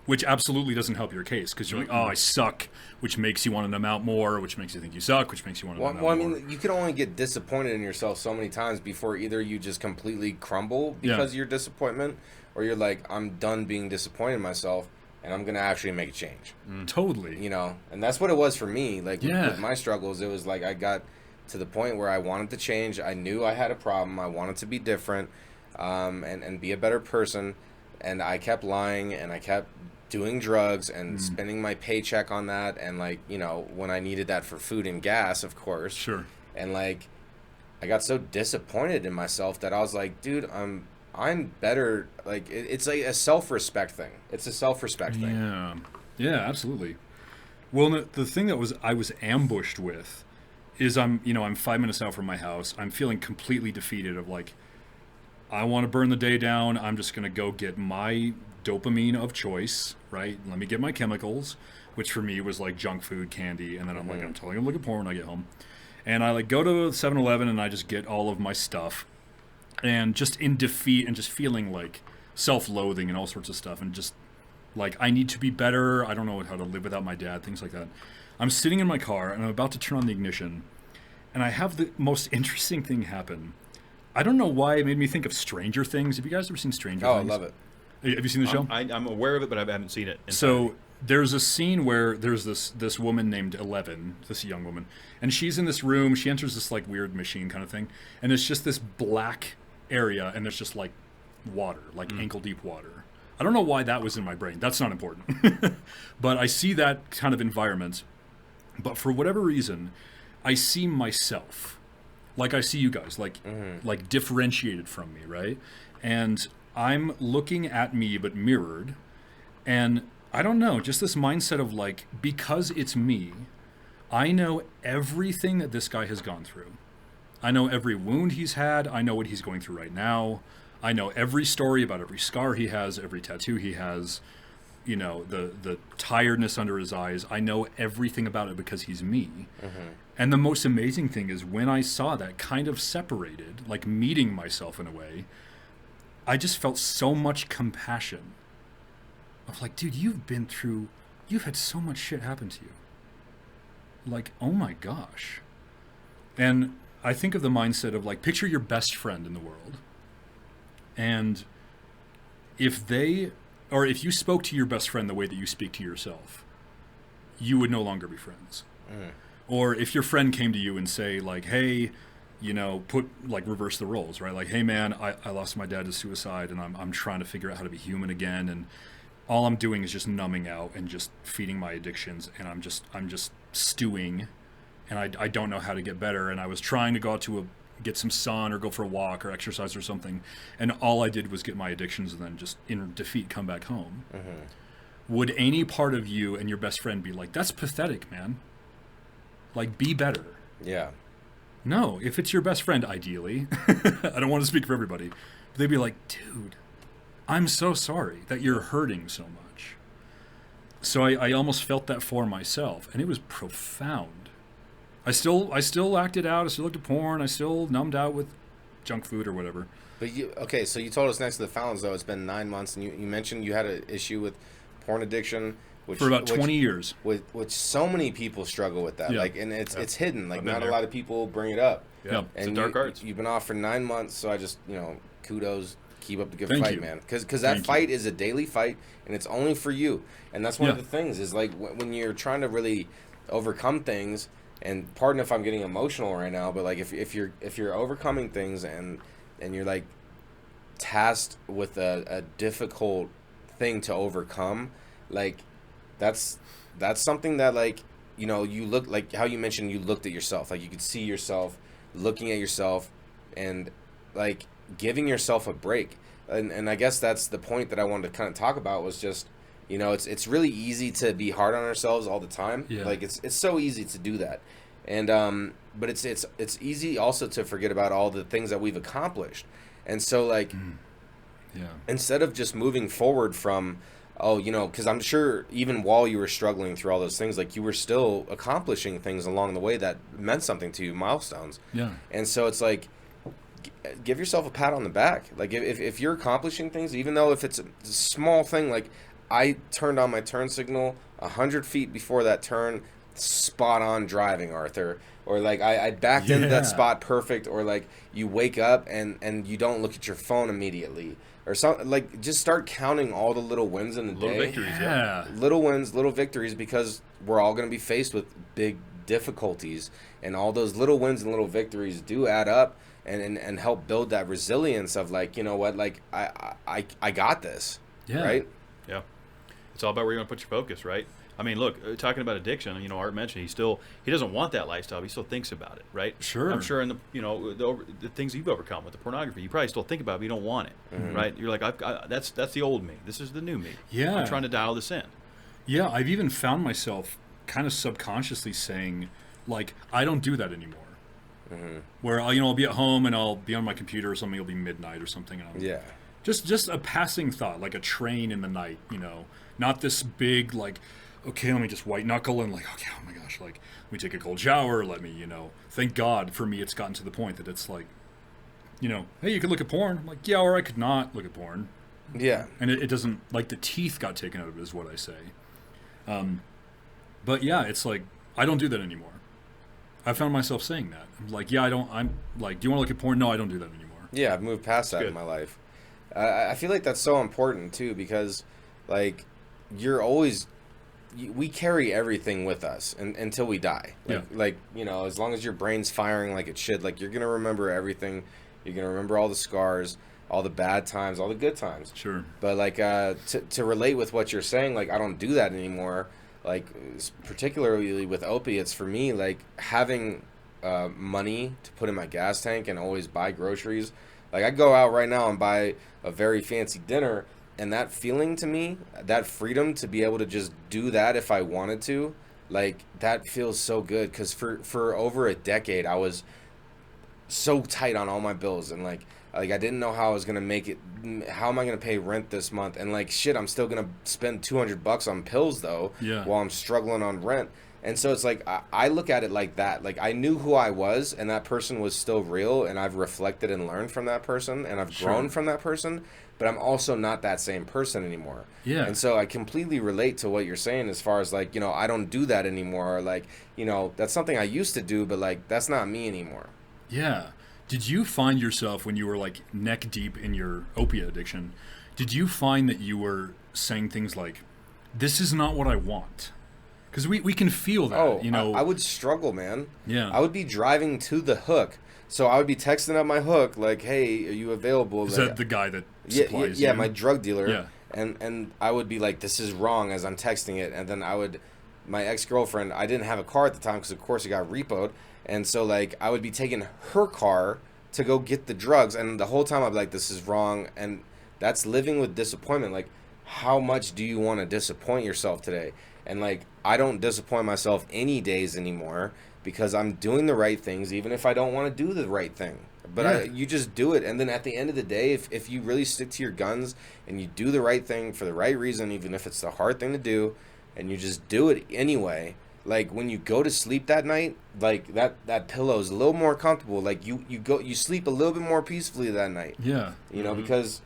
Which absolutely doesn't help your case because you're like, oh, I suck, which makes you want to numb out more, which makes you think you suck, which makes you want to numb out more. Well, I mean, you can only get disappointed in yourself so many times before either you just completely crumble because of your disappointment, or you're like, I'm done being disappointed in myself, and I'm going to actually make a change. Totally. And that's what it was for me. Like, with my struggles, it was like I got to the point where I wanted to change. I knew I had a problem. I wanted to be different and be a better person. And I kept lying, and I kept doing drugs and spending my paycheck on that. And, like, when I needed that for food and gas, of course. Sure. And, like, I got so disappointed in myself that I was like, dude, I'm better. Like, it's like a self-respect thing. It's a self-respect thing. Yeah. Yeah, absolutely. Well, the thing that I was ambushed with is I'm 5 minutes out from my house. I'm feeling completely defeated of, like, I want to burn the day down. I'm just going to go get my dopamine of choice, right? Let me get my chemicals, which for me was like junk food, candy. And then I'm like, I'm totally going to look at porn when I get home. And I like go to 7-Eleven and I just get all of my stuff. And just in defeat and just feeling like self-loathing and all sorts of stuff. And just like, I need to be better. I don't know how to live without my dad, things like that. I'm sitting in my car and I'm about to turn on the ignition. And I have the most interesting thing happen. I don't know why it made me think of Stranger Things. Have you guys ever seen Stranger Things? Oh, I love it. Have you seen the show? I'm aware of it, but I haven't seen it. So there's a scene where there's this woman named Eleven, this young woman, and she's in this room. She enters this like weird machine kind of thing, and it's just this black area, and there's just like water, like ankle deep water. I don't know why that was in my brain. That's not important. But I see that kind of environment. But for whatever reason, I see myself. Like I see you guys, like differentiated from me, right? And I'm looking at me, but mirrored. And I don't know, just this mindset of like, because it's me, I know everything that this guy has gone through. I know every wound he's had. I know what he's going through right now. I know every story about every scar he has, every tattoo he has, the tiredness under his eyes. I know everything about it because he's me. And the most amazing thing is when I saw that kind of separated, like meeting myself in a way, I just felt so much compassion. Of like, dude, you've had so much shit happen to you. Like, oh my gosh. And I think of the mindset of like, picture your best friend in the world. And if you spoke to your best friend the way that you speak to yourself, you would no longer be friends. Or if your friend came to you and say like, hey, reverse the roles, right? Like, hey man, I lost my dad to suicide and I'm trying to figure out how to be human again. And all I'm doing is just numbing out and just feeding my addictions. And I'm just stewing and I don't know how to get better. And I was trying to go out to get some sun or go for a walk or exercise or something. And all I did was get my addictions and then just in defeat come back home. Would any part of you and your best friend be like, that's pathetic, man? Like, be better. Yeah. No, if it's your best friend, ideally, I don't want to speak for everybody, but they'd be like, dude, I'm so sorry that you're hurting so much. So I almost felt that for myself, and it was profound. I still acted out. I still looked at porn. I still numbed out with junk food or whatever. But okay, so you told us next to the fountains, though, it's been 9 months, and you mentioned you had an issue with porn addiction. For about 20 years. Which so many people struggle with that. Yeah. Like, and it's hidden. Like, not there. a lot of people bring it up. Yeah. It's a dark arts. You've been off for 9 months, so I just, kudos. Keep up the good Thank fight, you. man. Because that fight is a daily fight, and it's only for you. And that's one of the things is, like, when you're trying to really overcome things, and pardon if I'm getting emotional right now, but, like, if you're overcoming things and you're, like, tasked with a difficult thing to overcome, like, that's something that, like, you look, like how you mentioned you looked at yourself, like you could see yourself looking at yourself and, like, giving yourself a break. And I guess that's the point that I wanted to kind of talk about was just, it's really easy to be hard on ourselves all the time. Yeah. Like, it's so easy to do that. And but it's easy also to forget about all the things that we've accomplished. And so, like, instead of just moving forward from, because I'm sure even while you were struggling through all those things, like, you were still accomplishing things along the way that meant something to you, milestones. Yeah. And so it's like, give yourself a pat on the back. Like, if you're accomplishing things, even though if it's a small thing, like, I turned on my turn signal 100 feet before that turn, spot on driving, Arthur. Or, like, I backed into that spot perfect. Or, like, you wake up and you don't look at your phone immediately. Or something, like, just start counting all the little wins in the day. Little victories, Yeah. Little wins, little victories, because we're all going to be faced with big difficulties. And all those little wins and little victories do add up and help build that resilience of, like, you know what, like, I got this. Yeah. Right? Yeah. It's all about where you're going to put your focus, right? I mean, look, talking about addiction, Art mentioned he doesn't want that lifestyle. He still thinks about it, right? Sure. I'm sure in the things you've overcome with the pornography, you probably still think about it, but you don't want it, right? You're like, that's the old me. This is the new me. Yeah. I'm trying to dial this in. Yeah, I've even found myself kind of subconsciously saying, like, I don't do that anymore. Where I'll be at home and I'll be on my computer or something. It'll be midnight or something. And Yeah. Just a passing thought, like a train in the night. Not this big, like, okay, let me just white knuckle and, like, okay, oh my gosh, like, let me take a cold shower. Let me, thank God for me. It's gotten to the point that it's like, hey, you could look at porn. I'm like, yeah, or I could not look at porn. Yeah. And it doesn't, like, the teeth got taken out of it is what I say. But yeah, it's like, I don't do that anymore. I found myself saying that. I'm like, yeah, I'm like, do you want to look at porn? No, I don't do that anymore. Yeah, I've moved past that in my life. I feel like that's so important, too, because, like, we carry everything with us until we die. Like, as long as your brain's firing like it should, like, you're going to remember everything. You're going to remember all the scars, all the bad times, all the good times. Sure. But, like, to relate with what you're saying, like, I don't do that anymore. Like, particularly with opiates, for me, like, having money to put in my gas tank and always buy groceries. Like, I go out right now and buy a very fancy dinner, and that feeling to me, that freedom to be able to just do that if I wanted to, like, that feels so good. Because for over a decade, I was so tight on all my bills, and, like I didn't know how I was going to make it. How am I going to pay rent this month? And, like, shit, I'm still going to spend $200 on pills, though, while I'm struggling on rent. And so it's like, I look at it like that. Like, I knew who I was, and that person was still real, and I've reflected and learned from that person, and I've grown from that person, but I'm also not that same person anymore. Yeah. And so I completely relate to what you're saying as far as, like, I don't do that anymore. Or, like, that's something I used to do, but, like, that's not me anymore. Yeah. Did you find yourself, when you were, like, neck deep in your opiate addiction, did you find that you were saying things like, this is not what I want? Because we can feel that, I would struggle, man. Yeah. I would be driving to the hook. So I would be texting up my hook, like, hey, are you available? Is that the guy that supplies yeah, you? my drug dealer. Yeah. And I would be like, this is wrong as I'm texting it. And then my ex-girlfriend, I didn't have a car at the time because, of course, it got repoed. And so, like, I would be taking her car to go get the drugs. And the whole time I'd be like, this is wrong. And that's living with disappointment. Like, how much do you want to disappoint yourself today? And, like, I don't disappoint myself any days anymore because I'm doing the right things, even if I don't want to do the right thing But you just do it, and then at the end of the day, if you really stick to your guns and you do the right thing for the right reason, even if it's the hard thing to do, and you just do it anyway, like when you go to sleep that night, like that pillow is a little more comfortable. Like you sleep a little bit more peacefully that night. Yeah. You know, because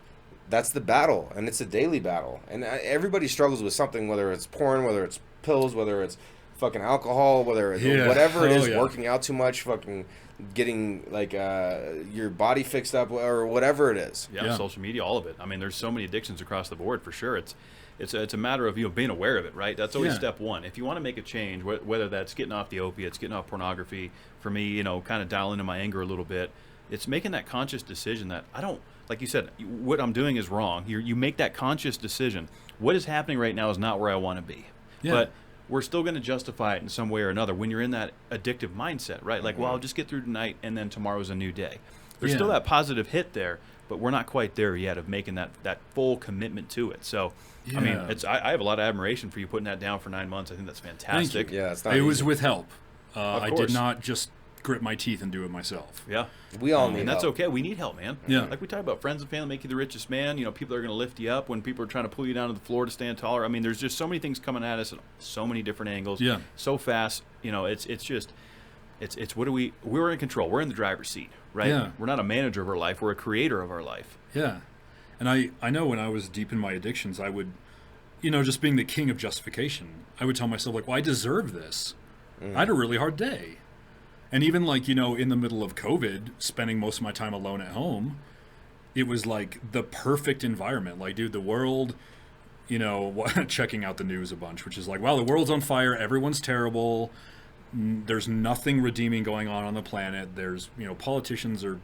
that's the battle, and it's a daily battle, and everybody struggles with something, whether it's porn, whether it's pills, whether it's fucking alcohol, whether it's whatever it is, working out too much, fucking getting like your body fixed up, or whatever it is. Yeah, social media, all of it. I mean, there's so many addictions across the board for sure. It's a matter of being aware of it, right? That's always step one. If you want to make a change, whether that's getting off the opiates, getting off pornography, for me, kind of dialing in my anger a little bit, it's making that conscious decision that I don't, like you said, what I'm doing is wrong. You make that conscious decision. What is happening right now is not where I want to be. Yeah. But we're still going to justify it in some way or another when you're in that addictive mindset, right? Like, well, I'll just get through tonight, and then tomorrow's a new day. There's still that positive hit there, but we're not quite there yet of making that full commitment to it. So, I mean, I have a lot of admiration for you putting that down for 9 months. I think that's fantastic. Thank you. Yeah, it's not it easy. was with help. Of I course. did not just grit my teeth and do it myself. Yeah. We all need and that's help. okay. We need help, man. Yeah. Like we talk about friends and family make you the richest man. People are going to lift you up when people are trying to pull you down to the floor to stand taller. I mean, there's just so many things coming at us at so many different angles. Yeah. So fast. It's we're in control. We're in the driver's seat, right? Yeah. We're not a manager of our life. We're a creator of our life. Yeah. And I know when I was deep in my addictions, I would, just being the king of justification, I would tell myself, like, well, I deserve this. I had a really hard day. And even, like, in the middle of COVID, spending most of my time alone at home, it was, like, the perfect environment. Like, dude, the world, checking out the news a bunch, which is like, wow, the world's on fire. Everyone's terrible. There's nothing redeeming going on the planet. There's, politicians are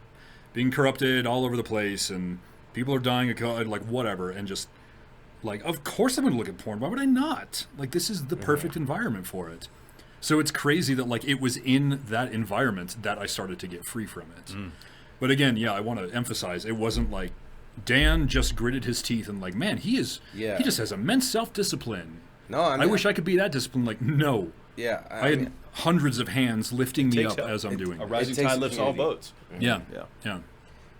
being corrupted all over the place, and people are dying of COVID, like, whatever. And just, like, of course I'm going to look at porn. Why would I not? Like, this is the perfect environment for it. So it's crazy that, like, it was in that environment that I started to get free from it. But again, I want to emphasize, it wasn't like Dan just gritted his teeth and, like, man, he just has immense self-discipline. No, I wish I could be that disciplined. Like, no. Yeah. I had hundreds of hands lifting me up as I'm doing A it. rising tide lifts all boats. Yeah.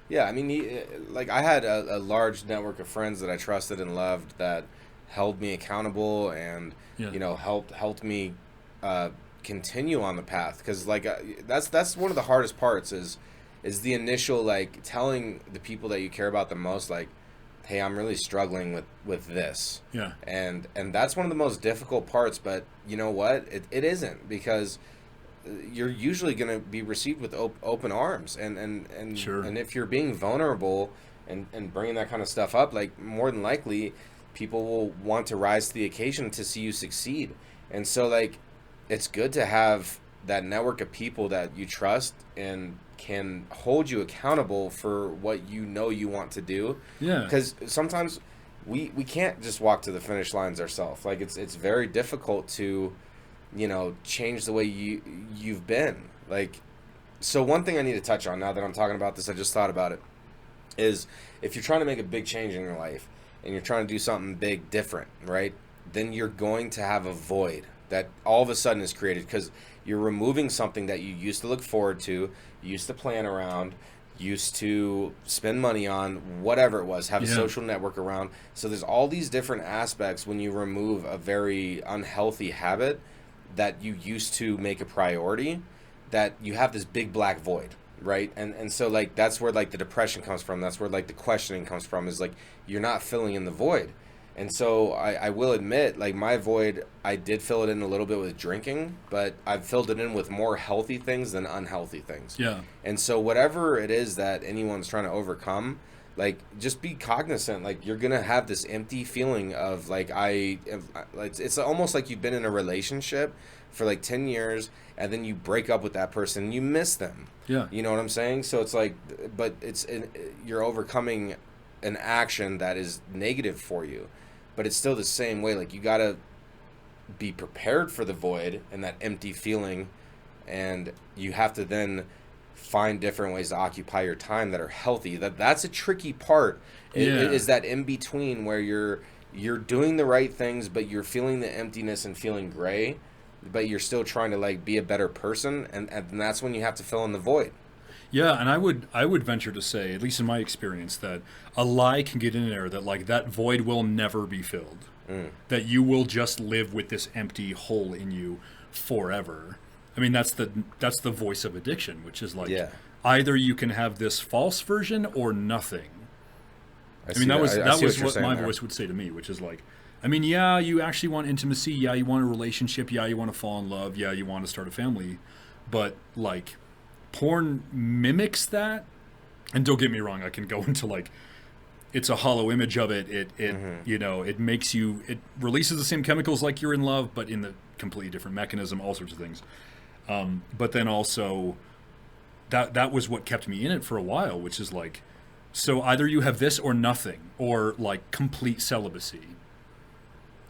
Yeah, I mean, like, I had a large network of friends that I trusted and loved that held me accountable and, helped me continue on the path. Because, like, that's one of the hardest parts is the initial, like, telling the people that you care about the most, like, hey, I'm really struggling with this. Yeah. And that's one of the most difficult parts, but you know what? It isn't, because you're usually going to be received with open arms. And Sure. And if you're being vulnerable and bringing that kind of stuff up, like, more than likely, people will want to rise to the occasion to see you succeed. And so, like, it's good to have that network of people that you trust and can hold you accountable for what you want to do. Yeah. Because sometimes we can't just walk to the finish lines ourselves. Like, it's very difficult to, change the way you've been. Like, so one thing I need to touch on now that I'm talking about this, I just thought about it, is if you're trying to make a big change in your life and you're trying to do something big, different, right? Then you're going to have a void that all of a sudden is created because you're removing something that you used to look forward to, used to plan around, used to spend money on, whatever it was, have a social network around. So there's all these different aspects when you remove a very unhealthy habit that you used to make a priority, that you have this big black void, right? And so, like, that's where, like, the depression comes from. That's where, like, the questioning comes from, is like you're not filling in the void. And so I will admit, like, my void, I did fill it in a little bit with drinking, but I've filled it in with more healthy things than unhealthy things. Yeah. And so whatever it is that anyone's trying to overcome, like, just be cognizant. Like, you're going to have this empty feeling of, like, it's almost like you've been in a relationship for, like, 10 years, and then you break up with that person, and you miss them. Yeah. You know what I'm saying? So it's like, but you're overcoming an action that is negative for you. But it's still the same way. Like, you got to be prepared for the void and that empty feeling, and you have to then find different ways to occupy your time that are healthy. That's a tricky part. Is that in between where you're doing the right things, but you're feeling the emptiness and feeling gray, but you're still trying to, like, be a better person, and that's when you have to fill in the void. Yeah, and I would venture to say, at least in my experience, that a lie can get in there that like that void will never be filled. That you will just live with this empty hole in you forever. I mean, that's the voice of addiction, which is like either you can have this false version or nothing. I mean, that was what my voice would say to me, which is like, I mean, yeah, you actually want intimacy, yeah, you want a relationship, yeah, you want to fall in love, yeah, you want to start a family, but like porn mimics that. And don't get me wrong, I can go into like, it's a hollow image of it. It you know, it makes you, it releases the same chemicals like you're in love, but in the completely different mechanism, all sorts of things. But then also that was what kept me in it for a while, which is like, so either you have this or nothing, or like complete celibacy.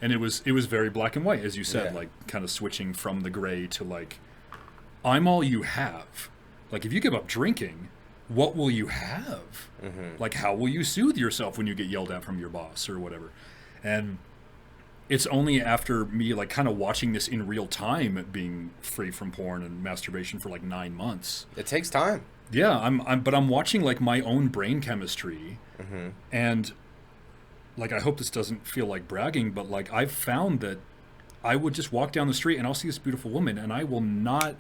And it was very black and white, as you said, like kind of switching from the gray to like, I'm all you have. Like if you give up drinking, what will you have? Like, how will you soothe yourself when you get yelled at from your boss or whatever? And it's only after me, like, kind of watching this in real time, being free from porn and masturbation for like 9 months. It takes time. Yeah, I'm watching like my own brain chemistry, and like I hope this doesn't feel like bragging, but like I've found that I would just walk down the street and I'll see this beautiful woman, and I will not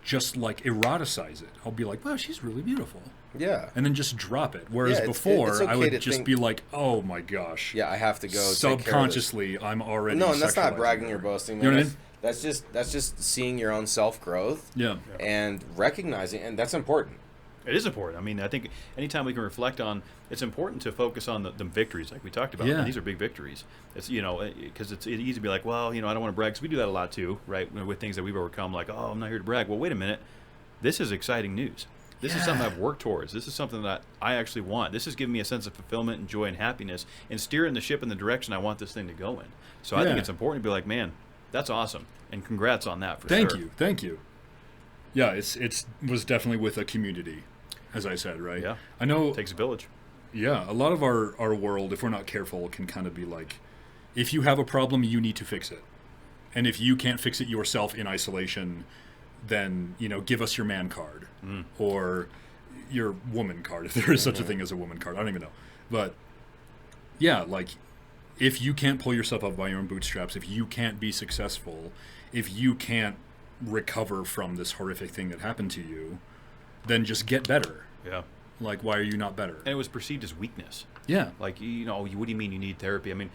just like eroticize it. I'll be like, wow, she's really beautiful. Yeah. And then just drop it. Whereas before, it's okay I would just be like, oh my gosh. Yeah, I have to go. Subconsciously, I'm already. No, and that's not bragging or boasting. Man. You know what I mean? That's just seeing your own self growth. Yeah. And recognizing, and that's important. It is important. I mean, I think anytime we can reflect on, it's important to focus on the victories, like we talked about. Yeah. These are big victories. It's, you know, because it's easy to be like, well, you know, I don't want to brag. Because we do that a lot too, right? With things that we've overcome, like, oh, I'm not here to brag. Well, wait a minute. This is exciting news. This is something I've worked towards. This is something that I actually want. This is giving me a sense of fulfillment and joy and happiness and steering the ship in the direction I want this thing to go in. So I think it's important to be like, man, that's awesome. And congrats on that for sure. Thank you. Yeah, it was definitely with a community, as I said, right? Yeah. I know. It takes a village. Yeah, a lot of our world, if we're not careful, can kind of be like, if you have a problem, you need to fix it. And if you can't fix it yourself in isolation, then, you know, give us your man card or your woman card, if there is such a thing as a woman card. I don't even know. But yeah, like if you can't pull yourself up by your own bootstraps, if you can't be successful, if you can't recover from this horrific thing that happened to you, then just get better. Yeah. Like, why are you not better? And it was perceived as weakness. Yeah. Like, you know, what do you mean you need therapy? I mean,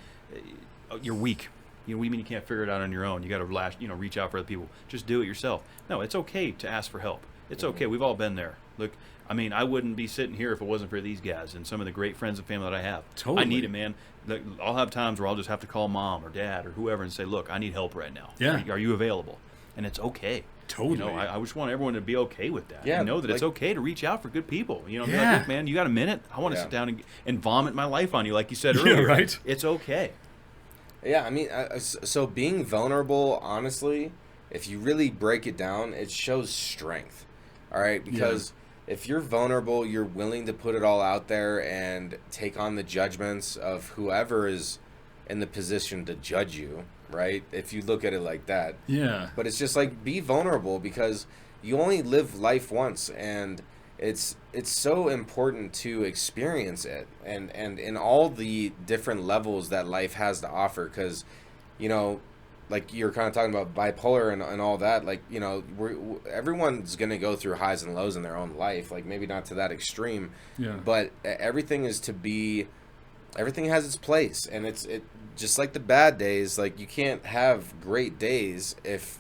you're weak. You know, what do you mean you can't figure it out on your own? You got to reach out for other people. Just do it yourself. No, it's okay to ask for help. It's okay. We've all been there. Look, I mean, I wouldn't be sitting here if it wasn't for these guys and some of the great friends and family that I have. Totally. I need it, man. I'll have times where I'll just have to call mom or dad or whoever and say, look, I need help right now. Yeah. Are you available? And it's okay. Totally. You know, I just want everyone to be okay with that. Yeah, and know that it's okay to reach out for good people. You know, be like, look, man, you got a minute? I want to sit down and vomit my life on you, like you said earlier. Yeah, right. It's okay. Yeah, I mean, so being vulnerable, honestly, if you really break it down, it shows strength. All right, because if you're vulnerable, you're willing to put it all out there and take on the judgments of whoever is in the position to judge you, right? If you look at it like that. Yeah. But it's just like, be vulnerable, because you only live life once, and it's so important to experience it and in all the different levels that life has to offer, because, you know, like you're kind of talking about bipolar and all that, like, you know, everyone's going to go through highs and lows in their own life, like maybe not to that extreme, but everything has its place, and it just like the bad days, like you can't have great days if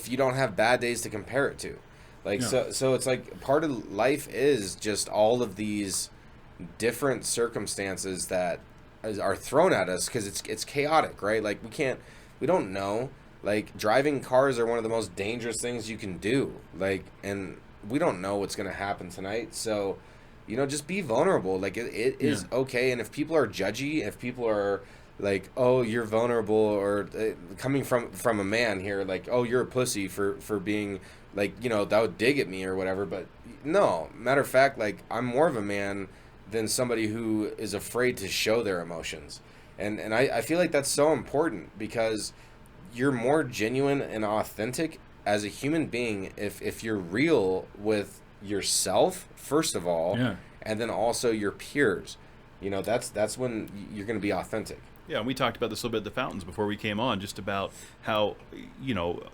you don't have bad days to compare it to. Like, so it's like part of life is just all of these different circumstances that are thrown at us, because it's chaotic, right? Like we don't know. Like, driving cars are one of the most dangerous things you can do. Like, and we don't know what's going to happen tonight. So, you know, just be vulnerable. Like, it is okay. And if people are judgy, if people are like, oh, you're vulnerable, or coming from a man here, like, oh, you're a pussy for being like, you know, that would dig at me or whatever. But no, matter of fact, like, I'm more of a man than somebody who is afraid to show their emotions. And I feel like that's so important, because you're more genuine and authentic as a human being if you're real with yourself first of all, Yeah. and then also your peers. You know, that's when you're going to be authentic. Yeah, and we talked about this a little bit at the Fountains before we came on, just about how,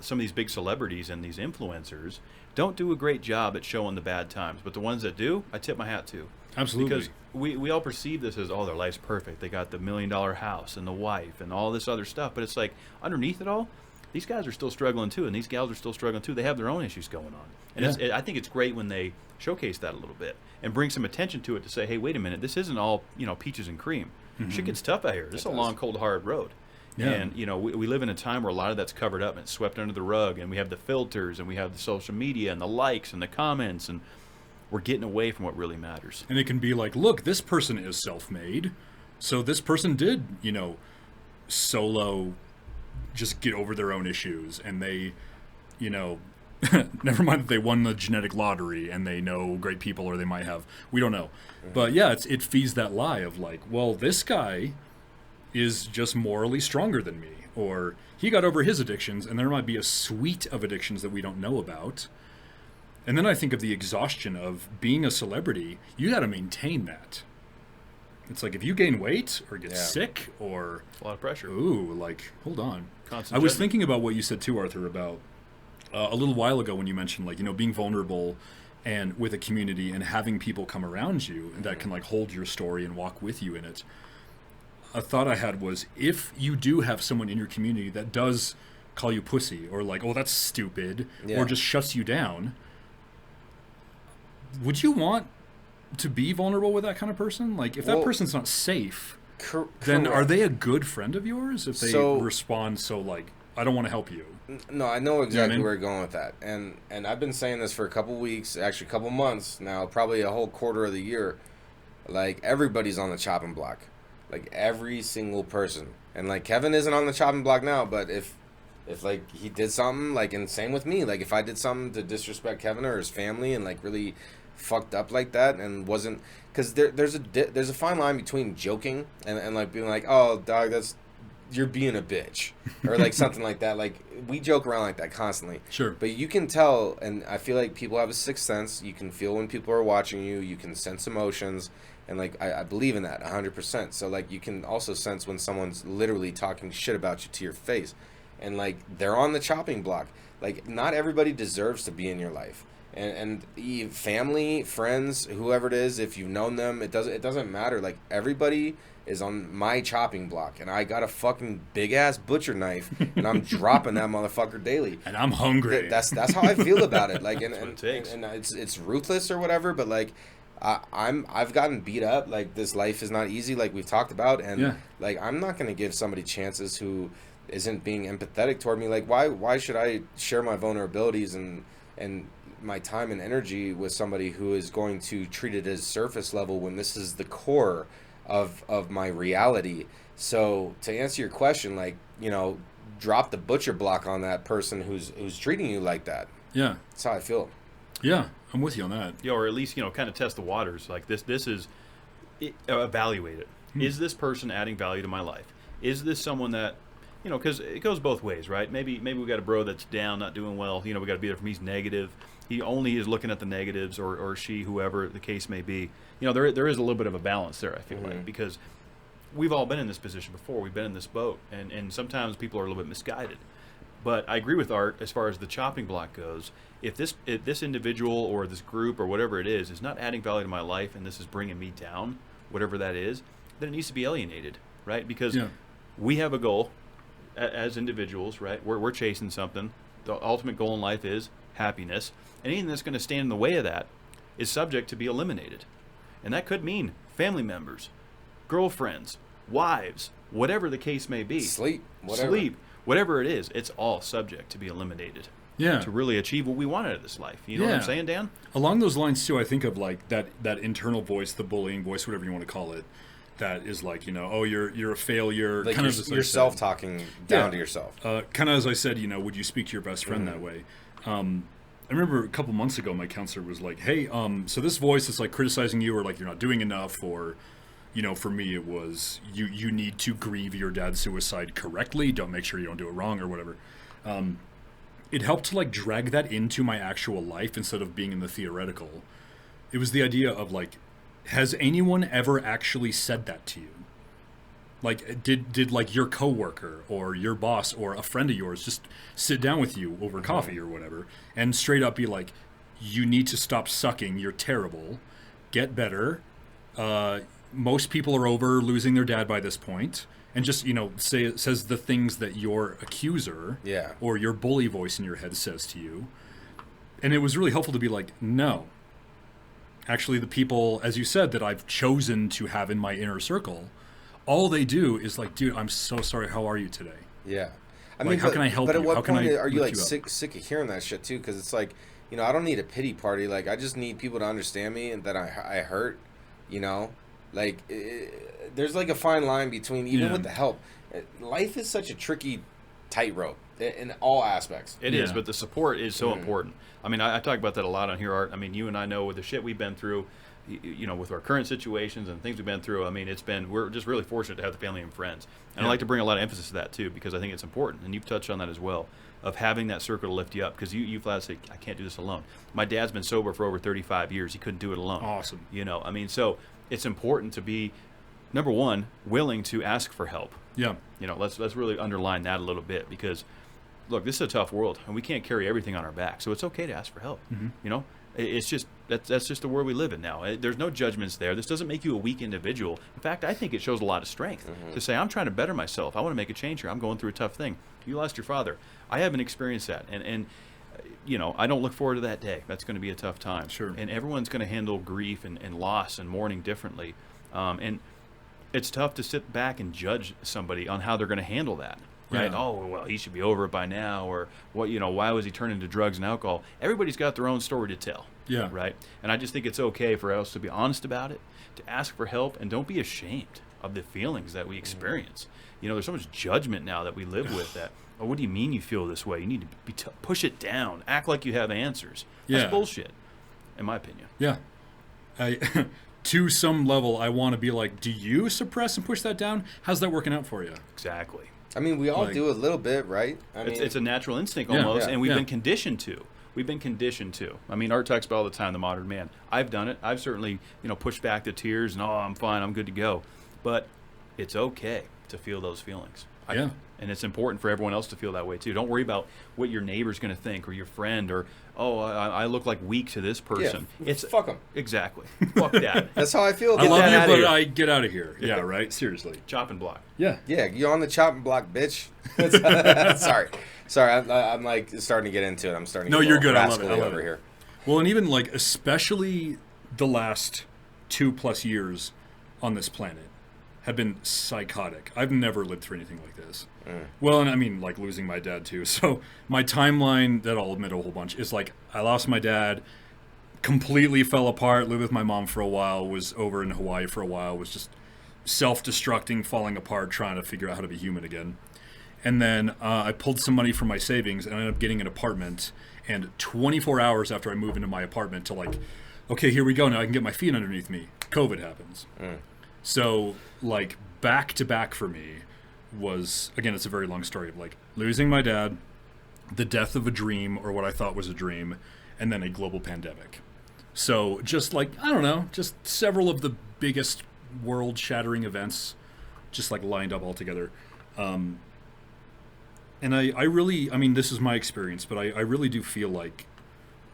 some of these big celebrities and these influencers don't do a great job at showing the bad times. But the ones that do, I tip my hat to. Absolutely. Because we all perceive this as, oh, their life's perfect. They got the $1 million house and the wife and all this other stuff. But it's like, underneath it all, these guys are still struggling too, and these gals are still struggling too. They have their own issues going on. And I think it's great when they showcase that a little bit and bring some attention to it to say, hey, wait a minute, this isn't all, peaches and cream. Shit gets tough out here. This is a long, cold, hard road. Yeah. And, we live in a time where a lot of that's covered up and it's swept under the rug, and we have the filters and we have the social media and the likes and the comments, and we're getting away from what really matters. And it can be like, look, this person is self-made, so this person did, solo just get over their own issues, and they, never mind that they won the genetic lottery and they know great people, or they might have, we don't know. But yeah, it feeds that lie of like, well, this guy is just morally stronger than me, or he got over his addictions, and there might be a suite of addictions that we don't know about. And then I think of the exhaustion of being a celebrity. You got to maintain that. It's like if you gain weight or get sick, or it's a lot of pressure. Ooh, like, hold on. Constant I was judgment. thinking about what you said too, Arthur, about a little while ago when you mentioned like, being vulnerable and with a community and having people come around you that can like hold your story and walk with you in it. A thought I had was, if you do have someone in your community that does call you pussy, or like, oh, that's stupid, or just shuts you down, would you want to be vulnerable with that kind of person? Like, if that person's not safe, then are they a good friend of yours if they respond so like, I don't want to help you? No, I know exactly where you're going with that. And I've been saying this for a couple weeks, actually a couple months now, probably a whole quarter of the year. Like, everybody's on the chopping block. Like, every single person. And like, Kevin isn't on the chopping block now, but if like he did something, like, and same with me, like if I did something to disrespect Kevin or his family and like really fucked up like that and wasn't, because there's a fine line between joking and like being like, oh dog, you're being a bitch, or like something like that. Like, we joke around like that constantly. Sure. But you can tell, and I feel like people have a sixth sense. You can feel when people are watching you. You can sense emotions, and like I believe in that 100%. So like, you can also sense when someone's literally talking shit about you to your face, and like they're on the chopping block. Like, not everybody deserves to be in your life. And family, friends, whoever it is, if you've known them, it doesn't matter. Like, everybody is on my chopping block, and I got a fucking big ass butcher knife, and I'm dropping that motherfucker daily. And I'm hungry. That's how I feel about it. Like, and it it's ruthless or whatever, but like, I've gotten beat up. Like, this life is not easy, like we've talked about, and like, I'm not gonna give somebody chances who isn't being empathetic toward me. Like, why should I share my vulnerabilities and my time and energy with somebody who is going to treat it as surface level when this is the core of my reality? So to answer your question, like, drop the butcher block on that person who's treating you like that. Yeah. That's how I feel. Yeah, I'm with you on that. Yeah, or at least, kind of test the waters. Like, this is, evaluate it. Is this person adding value to my life? Is this someone that, because it goes both ways, right? Maybe we got a bro that's down, not doing well. We got to be there for him. He's negative. He only is looking at the negatives, or she, whoever the case may be. There is a little bit of a balance there, I feel like, because we've all been in this position before. We've been in this boat, and sometimes people are a little bit misguided. But I agree with Art as far as the chopping block goes. If this individual or this group or whatever it is not adding value to my life, and this is bringing me down, whatever that is, then it needs to be alienated, right? Because we have a goal as individuals, right? We're chasing something. The ultimate goal in life is happiness. And anything that's going to stand in the way of that is subject to be eliminated. And that could mean family members, girlfriends, wives, whatever the case may be. Sleep, whatever it is, it's all subject to be eliminated. Yeah. To really achieve what we want out of this life. You know what I'm saying, Dan? Along those lines too, I think of like that internal voice, the bullying voice, whatever you want to call it, that is like, oh, you're a failure. Like, you're self-talking down to yourself. Kind of as I said, would you speak to your best friend that way? I remember a couple months ago, my counselor was like, hey, so this voice is like criticizing you, or like you're not doing enough, or, for me it was, you need to grieve your dad's suicide correctly. Don't make sure you don't do it wrong or whatever. it helped to like drag that into my actual life instead of being in the theoretical. It was the idea of like, has anyone ever actually said that to you? Like, did like your coworker or your boss or a friend of yours just sit down with you over coffee or whatever and straight up be like, you need to stop sucking, you're terrible, get better, most people are over losing their dad by this point, and just, you know, says the things that your accuser or your bully voice in your head says to you. And it was really helpful to be like, no. Actually, the people, as you said, that I've chosen to have in my inner circle, all they do is like, dude, I'm so sorry. How are you today? Yeah. I like, mean, how can I help you? But at what how can point I are you like you sick of hearing that shit too? Because it's like, you know, I don't need a pity party. Like, I just need people to understand me and that I hurt, you know? Like, there's like a fine line between, even with the help. Life is such a tricky tightrope in all aspects. It is, but the support is so important. I mean, I talk about that a lot on here, Art. I mean, you and I know with the shit we've been through, you know, with our current situations and things we've been through, I mean, we're just really fortunate to have the family and friends. And I like to bring a lot of emphasis to that, too, because I think it's important. And you've touched on that as well, of having that circle to lift you up. Because you flat say, I can't do this alone. My dad's been sober for over 35 years. He couldn't do it alone. Awesome. You know, I mean, so it's important to be, number one, willing to ask for help. Yeah. You know, let's really underline that a little bit, because, look, this is a tough world, and we can't carry everything on our back. So it's okay to ask for help. You know, it's just that's just the world we live in now. There's no judgments there. This doesn't make you a weak individual. In fact, I think it shows a lot of strength to say, I'm trying to better myself. I want to make a change here. I'm going through a tough thing. You lost your father. I haven't experienced that, and you know, I don't look forward to that day. That's going to be a tough time. Sure. And everyone's going to handle grief and loss and mourning differently, and it's tough to sit back and judge somebody on how they're going to handle that. Right? Yeah. Oh, well, he should be over it by now, or what? You know, why was he turning to drugs and alcohol? Everybody's got their own story to tell. Yeah. Right. And I just think it's okay for us to be honest about it, to ask for help, and don't be ashamed of the feelings that we experience. You know, there's so much judgment now that we live with that. Oh, what do you mean you feel this way? You need to push it down. Act like you have answers. That's bullshit, in my opinion. Yeah. To some level, I want to be like, do you suppress and push that down? How's that working out for you? Exactly. I mean, we all do a little bit, right? I mean, it's a natural instinct almost, and we've Yeah. been conditioned to. We've been conditioned to. I mean, Art talks about all the time, the modern man. I've done it. I've certainly, you know, pushed back the tears and, oh, I'm fine, I'm good to go. But it's okay to feel those feelings. And it's important for everyone else to feel that way, too. Don't worry about what your neighbor's going to think, or your friend, or, oh, I look like weak to this person. Fuck them. Exactly. Fuck that. That's how I feel. I love that you, outta but here. I get out of here. Yeah, right? Seriously. Chopping block. Yeah. Yeah, you're on the chopping block, bitch. Sorry. I'm like starting to get into it. I'm starting. To No, get you're a little good. I love it. rascally I love over it. here. Well, and even like, especially the last 2+ years on this planet have been psychotic. I've never lived through anything like this. Well, and I mean, like losing my dad too. So my timeline, that I'll admit a whole bunch, is like I lost my dad, completely fell apart, lived with my mom for a while, was over in Hawaii for a while, was just self-destructing, falling apart, trying to figure out how to be human again. And then I pulled some money from my savings and I ended up getting an apartment. And 24 hours after I moved into my apartment to like, okay, here we go. Now I can get my feet underneath me. COVID happens. So like back to back for me was, again, it's a very long story of like losing my dad, the death of a dream or what I thought was a dream, and then a global pandemic. So just like, I don't know, just several of the biggest world shattering events just like lined up all together. And I really, I mean, this is my experience, but I really do feel like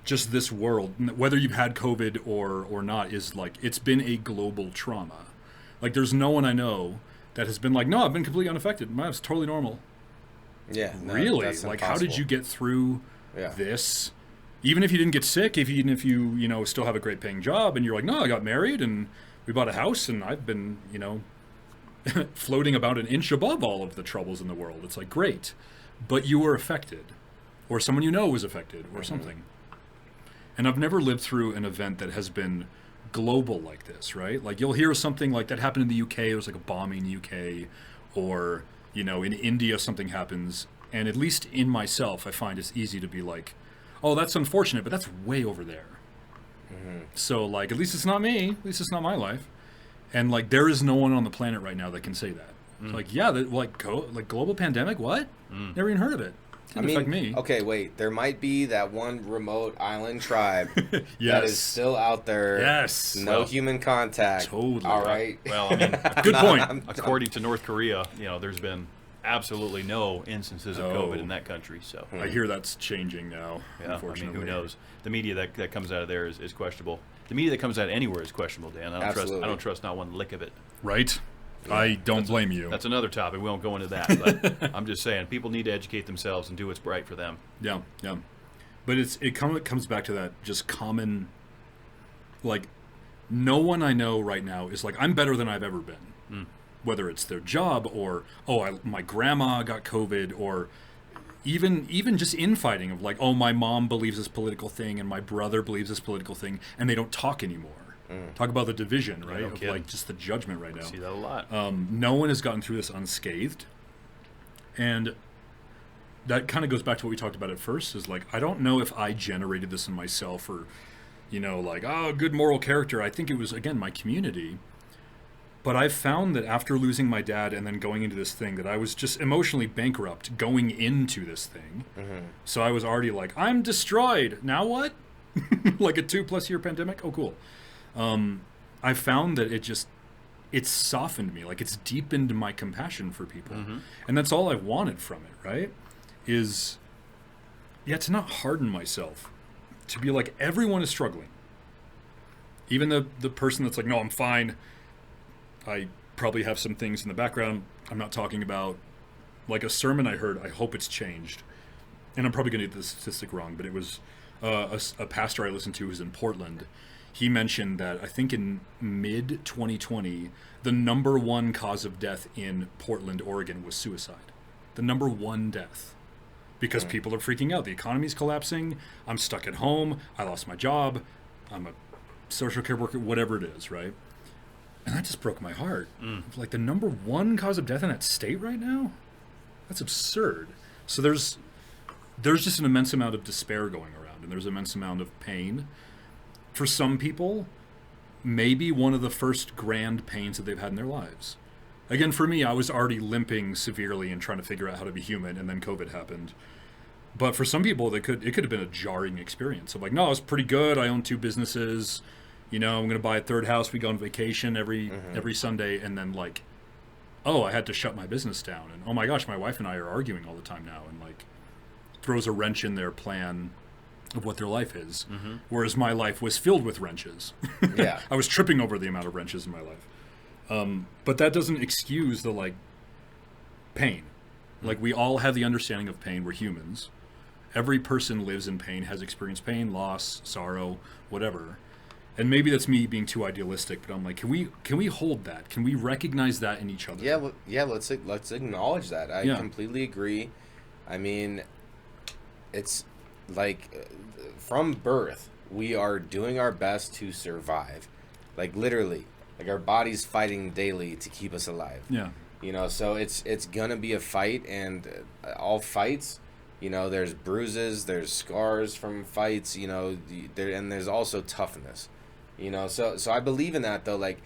just this world, whether you've had COVID or not, is like, it's been a global trauma. Like, there's no one I know that has been like, no, I've been completely unaffected. It's totally normal. Yeah. No, really? that's Like, impossible. how did you get through this? Even if you didn't get sick, even if you, you know, still have a great paying job and you're like, no, I got married and we bought a house and I've been, you know, floating about an inch above all of the troubles in the world. It's like, great. But you were affected, or someone you know was affected, or something. And I've never lived through an event that has been global like this, right? Like, you'll hear something like that happened in the UK. It was like a bombing in the UK, or, you know, in India something happens. And at least in myself, I find it's easy to be like, oh, that's unfortunate, but that's way over there. So, like, at least it's not me. At least it's not my life. And, like, there is no one on the planet right now that can say that. It's like, yeah, like global pandemic, what? Never even heard of it. Didn't affect me. Okay, wait. There might be that one remote island tribe Yes. that is still out there. Yes. No human contact. Totally. All right. Well, I mean, Good point. according to North Korea, there's been absolutely no instances of Oh. COVID in that country. So, I hear that's changing now, yeah, I mean, unfortunately. who knows? The media that comes out of there is questionable. The media that comes out anywhere is questionable, Dan. I don't trust not one lick of it. Right? I don't blame you. That's another topic. We won't go into that. But I'm just saying, people need to educate themselves and do what's right for them. Yeah, yeah. But it comes back to that just common, like, no one I know right now is like, I'm better than I've ever been. Whether it's their job or, my grandma got COVID, or even just infighting of like, oh, my mom believes this political thing and my brother believes this political thing, and they don't talk anymore. Talk about the division, right? no of kidding. like just the judgment right now. I see that a lot. No one has gotten through this unscathed. And that kind of goes back to what we talked about at first, is like, I don't know if I generated this in myself or, like, good moral character. I think it was, again, my community. But I've found that after losing my dad and then going into this thing, that I was just emotionally bankrupt going into this thing. So I was already like, I'm destroyed. Now what? Like a 2+ year pandemic? Oh, cool. I found that it's softened me. Like, it's deepened my compassion for people. And that's all I wanted from it, right? To not harden myself. To be like, everyone is struggling. Even the person that's like, no, I'm fine. I probably have some things in the background I'm not talking about. Like a sermon I heard, I hope it's changed. And I'm probably going to get the statistic wrong, but it was a pastor I listened to who's in Portland. He mentioned that I think in mid-2020, the number one cause of death in Portland, Oregon was suicide. The number one death. Because people are freaking out. The economy's collapsing. I'm stuck at home. I lost my job. I'm a social care worker, whatever it is, right? And that just broke my heart. Like, the number one cause of death in that state right now? That's absurd. So there's just an immense amount of despair going around, and there's an immense amount of pain. For some people, maybe one of the first grand pains that they've had in their lives. Again, for me, I was already limping severely and trying to figure out how to be human, and then COVID happened. But for some people, it could have been a jarring experience. Of like, no, I was pretty good. I own 2 businesses. I'm going to buy a 3rd house. We go on vacation every Sunday, and then like, oh, I had to shut my business down, and oh my gosh, my wife and I are arguing all the time now, and like, throws a wrench in their plan of what their life is. Whereas my life was filled with wrenches. Yeah. I was tripping over the amount of wrenches in my life. But that doesn't excuse the like pain. Like, we all have the understanding of pain. We're humans. Every person lives in pain, has experienced pain, loss, sorrow, whatever. And maybe that's me being too idealistic, but I'm like, can we hold that? Can we recognize that in each other? Yeah. Let's acknowledge that. I completely agree. I mean, it's like, from birth, we are doing our best to survive. Like, literally, like, our body's fighting daily to keep us alive. Yeah. So it's gonna be a fight, and all fights, there's bruises, there's scars from fights, and there's also toughness. So I believe in that, though, like,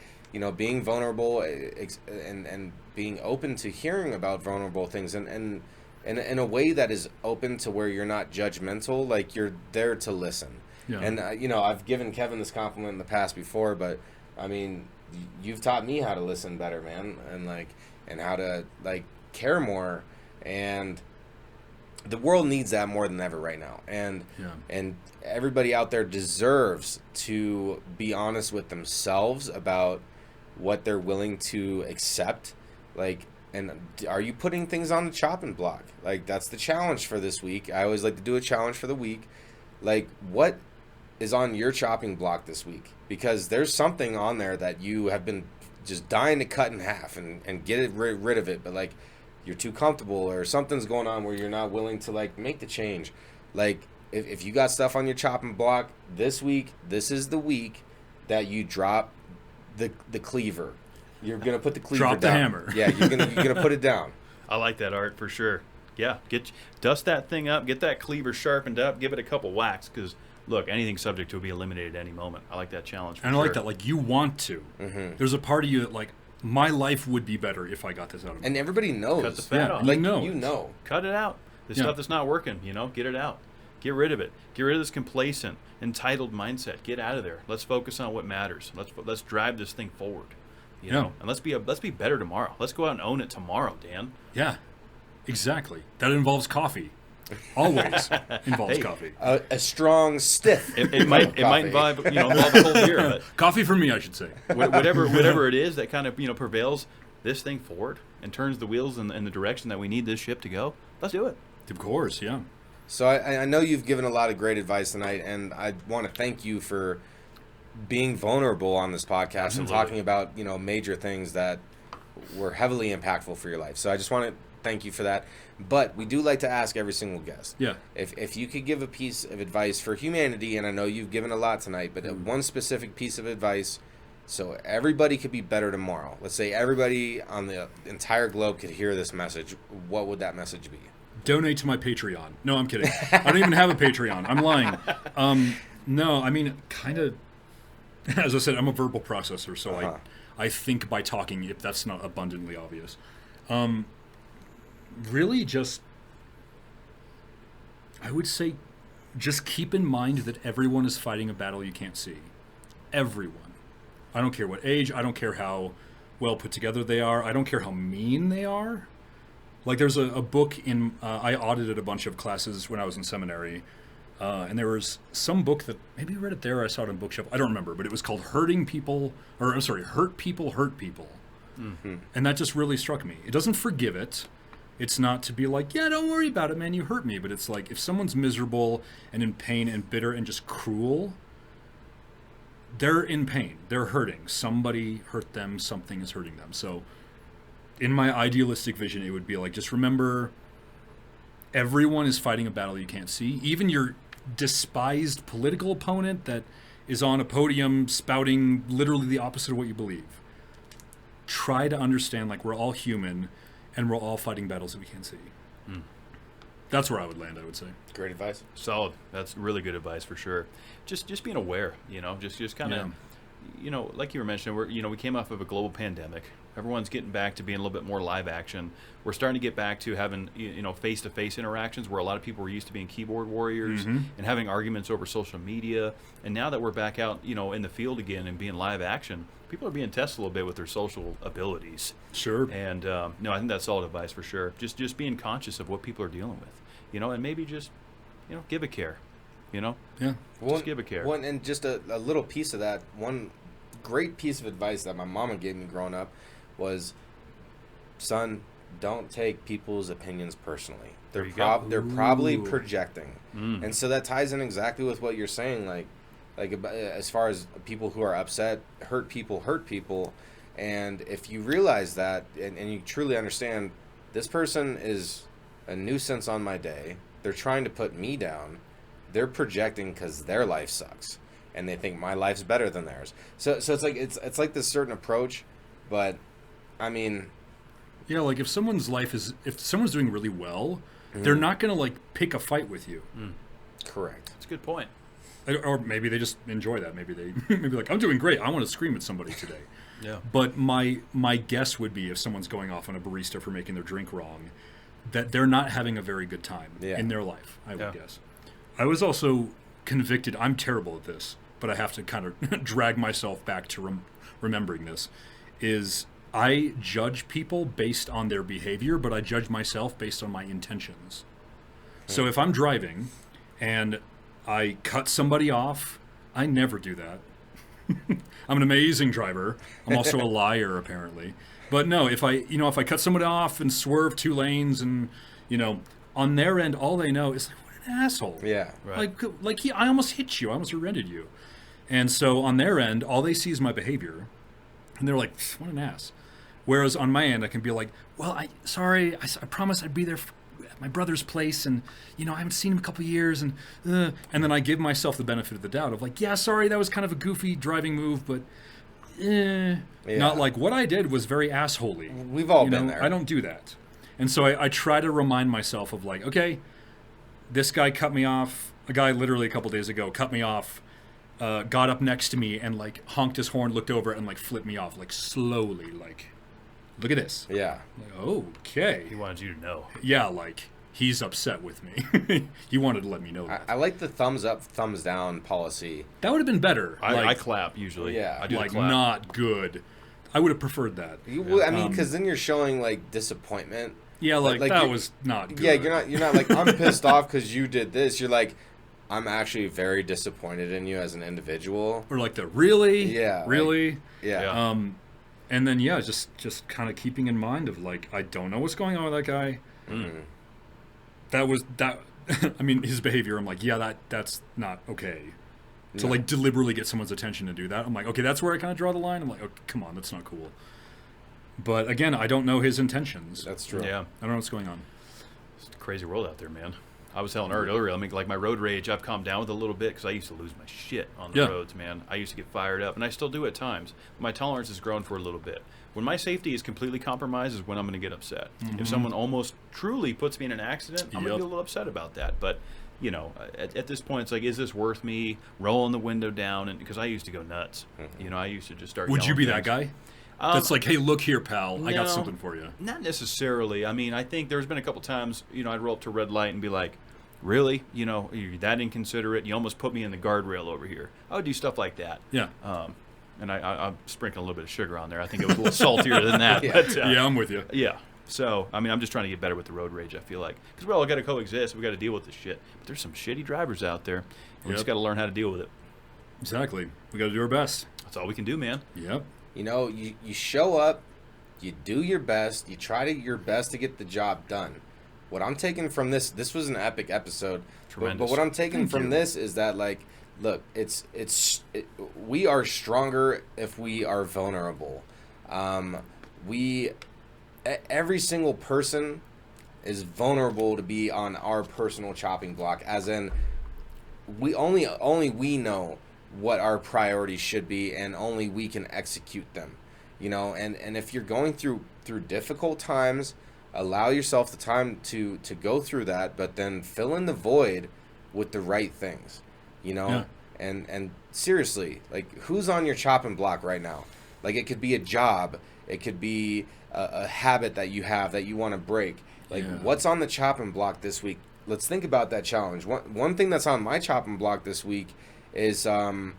being vulnerable and being open to hearing about vulnerable things, and in a way that is open to where you're not judgmental, like, you're there to listen. Yeah. And I've given Kevin this compliment in the past before, but I mean, you've taught me how to listen better, man, and how to like care more, and the world needs that more than ever right now. And everybody out there deserves to be honest with themselves about what they're willing to accept. Like, and are you putting things on the chopping block? Like, that's the challenge for this week. I always like to do a challenge for the week. Like, what is on your chopping block this week? Because there's something on there that you have been just dying to cut in half and get rid of it, but like, you're too comfortable, or something's going on where you're not willing to like make the change. Like, if you got stuff on your chopping block this week, this is the week that you drop the cleaver. You're gonna put the cleaver down. Drop the hammer. Yeah, you're gonna put it down. I like that, Art, for sure. Yeah, dust that thing up, get that cleaver sharpened up, give it a couple whacks, because look, anything's subject to be eliminated at any moment. I like that challenge. And I like that. Like, you want to. There's a part of you that like, my life would be better if I got this out of me. And everybody knows. Cut the fat off. Like, you know. you know. Cut it out. The stuff that's not working, get it out. Get rid of it. Get rid of this complacent, entitled mindset. Get out of there. Let's focus on what matters. Let's drive this thing forward. And let's be better tomorrow. Let's go out and own it tomorrow, Dan. Yeah, exactly. That involves coffee. Always involves coffee. A strong, stiff. It might involve a cold beer. But coffee for me, I should say. whatever it is that kind of prevails this thing forward and turns the wheels in the direction that we need this ship to go. Let's do it. Of course, yeah. So I know you've given a lot of great advice tonight, and I want to thank you for being vulnerable on this podcast and talking about major things that were heavily impactful for your life. So I just want to thank you for that. But we do like to ask every single guest. Yeah. If you could give a piece of advice for humanity, and I know you've given a lot tonight, but one specific piece of advice so everybody could be better tomorrow. Let's say everybody on the entire globe could hear this message. What would that message be? Donate to my Patreon. No, I'm kidding. I don't even have a Patreon. I'm lying. No, I mean, kind of, as I said, I'm a verbal processor, so I think by talking, if that's not abundantly obvious. Really just, I would say, just keep in mind that everyone is fighting a battle you can't see. Everyone. I don't care what age. I don't care how well put together they are. I don't care how mean they are. Like there's a book in, I audited a bunch of classes when I was in seminary, and there was some book that, maybe you read it there, or I saw it on Bookshelf, I don't remember, but it was called Hurt People, Hurt People. Mm-hmm. And that just really struck me. It doesn't forgive it. It's not to be like, yeah, don't worry about it, man, you hurt me. But it's like, if someone's miserable and in pain and bitter and just cruel, they're in pain. They're hurting. Somebody hurt them. Something is hurting them. So in my idealistic vision, it would be like, just remember, everyone is fighting a battle you can't see. Even your despised political opponent that is on a podium spouting literally the opposite of what you believe. Try to understand, like, we're all human, and we're all fighting battles that we can't see. That's where I would land, I would say. Great advice. Solid. That's really good advice for sure. Just being aware, just kind of, like you were mentioning, we came off of a global pandemic. Everyone's getting back to being a little bit more live action. We're starting to get back to having, face-to-face interactions where a lot of people were used to being keyboard warriors and having arguments over social media. And now that we're back out, in the field again and being live action, people are being tested a little bit with their social abilities. Sure. And, I think that's solid advice for sure. Just being conscious of what people are dealing with, and maybe just, give a care, Yeah. Just give a care. And just a little piece of that, one great piece of advice that my mama gave me growing up was, son, don't take people's opinions personally. They're probably projecting. And so that ties in exactly with what you're saying, like as far as people who are upset, hurt people. And if you realize that and you truly understand, this person is a nuisance on my day, they're trying to put me down, they're projecting because their life sucks and they think my life's better than theirs. So it's like this certain approach, but I mean, yeah, like if someone's doing really well, they're not going to like pick a fight with you. Correct. That's a good point. Or maybe they just enjoy that. Maybe like, I'm doing great, I want to scream at somebody today. Yeah. But my guess would be, if someone's going off on a barista for making their drink wrong, that they're not having a very good time in their life, I would guess. I was also convicted, I'm terrible at this, but I have to kind of drag myself back to remembering this, is I judge people based on their behavior, but I judge myself based on my intentions. So if I'm driving and I cut somebody off, I never do that. I'm an amazing driver. I'm also a liar, apparently. But no, if I cut somebody off and swerve 2 lanes and, on their end, all they know is like, what an asshole. Yeah. Right. I almost hit you. I almost rear-ended you. And so on their end, all they see is my behavior. And they're like, what an ass. Whereas on my end, I can be like, well, I promised I'd be there at my brother's place, and I haven't seen him a couple of years, and then I give myself the benefit of the doubt of like, yeah, sorry, that was kind of a goofy driving move, but not like what I did was very assholey. We've all been there. I don't do that, and so I try to remind myself of like, okay, this guy cut me off. A guy literally a couple days ago cut me off. Got up next to me and like honked his horn, looked over and like flipped me off, like slowly, like, look at this. Yeah. Like, okay. He wanted you to know. Yeah, like, he's upset with me. He wanted to let me know that. I like the thumbs up, thumbs down policy. That would have been better. I clap usually. Yeah. I do Like the clap. not good. I would have preferred that. I mean, because then you're showing like disappointment. Yeah, like that you're- was not good. Yeah, you're not like I'm pissed off because you did this. You're like, I'm actually very disappointed in you as an individual. Or like the really, Yeah, really, Yeah. and then just kind of keeping in mind of like I don't know what's going on with that guy. That was that. I mean, his behavior. I'm like, yeah, that's not okay. To like deliberately get someone's attention to do that. I'm like, okay, that's where I kind of draw the line. I'm like, okay, come on, that's not cool. But again, I don't know his intentions. That's true. Yeah. I don't know what's going on. It's a crazy world out there, man. I was telling Art earlier, I mean, like my road rage, I've calmed down with a little bit because I used to lose my shit on the roads, man. I used to get fired up, and I still do at times. My tolerance has grown for a little bit. When my safety is completely compromised is when I'm going to get upset. If someone almost truly puts me in an accident, I'm going to be a little upset about that. But, you know, at this point, it's like, is this worth me rolling the window down? And because I used to go nuts. You know, I used to just start Would you yelling be things. that guy? That's like, hey, look here, pal. I got No, something for you. Not necessarily. I mean, I think there's been a couple times, you know, I'd roll up to a red light and be like, really? You know, you're that inconsiderate? You almost put me in the guardrail over here. I would do stuff like that. Yeah. And I'm sprinkling a little bit of sugar on there. I think it was a little saltier than that. Yeah. But, Yeah, I'm with you. yeah. So, I mean, I'm just trying to get better with the road rage, I feel like. Because we all got to coexist. We got to deal with this shit. But there's some shitty drivers out there. We just got to learn how to deal with it. Exactly. We got to do our best. That's all we can do, man. Yep. You know, you show up, you do your best, you try your best to get the job done. What I'm taking from this was an epic episode. Tremendous. But what I'm taking from this is that, like, look, we are stronger if we are vulnerable. Every single person is vulnerable to be on our personal chopping block, as in we only we know what our priorities should be, and only we can execute them, you know. And if you're going through difficult times, allow yourself the time to go through that, but then fill in the void with the right things, you know. Yeah. And seriously, like, who's on your chopping block right now? Like, it could be a job, it could be a habit that you have that you want to break. Like, what's on the chopping block this week? Let's think about that challenge. One thing that's on my chopping block this week is, and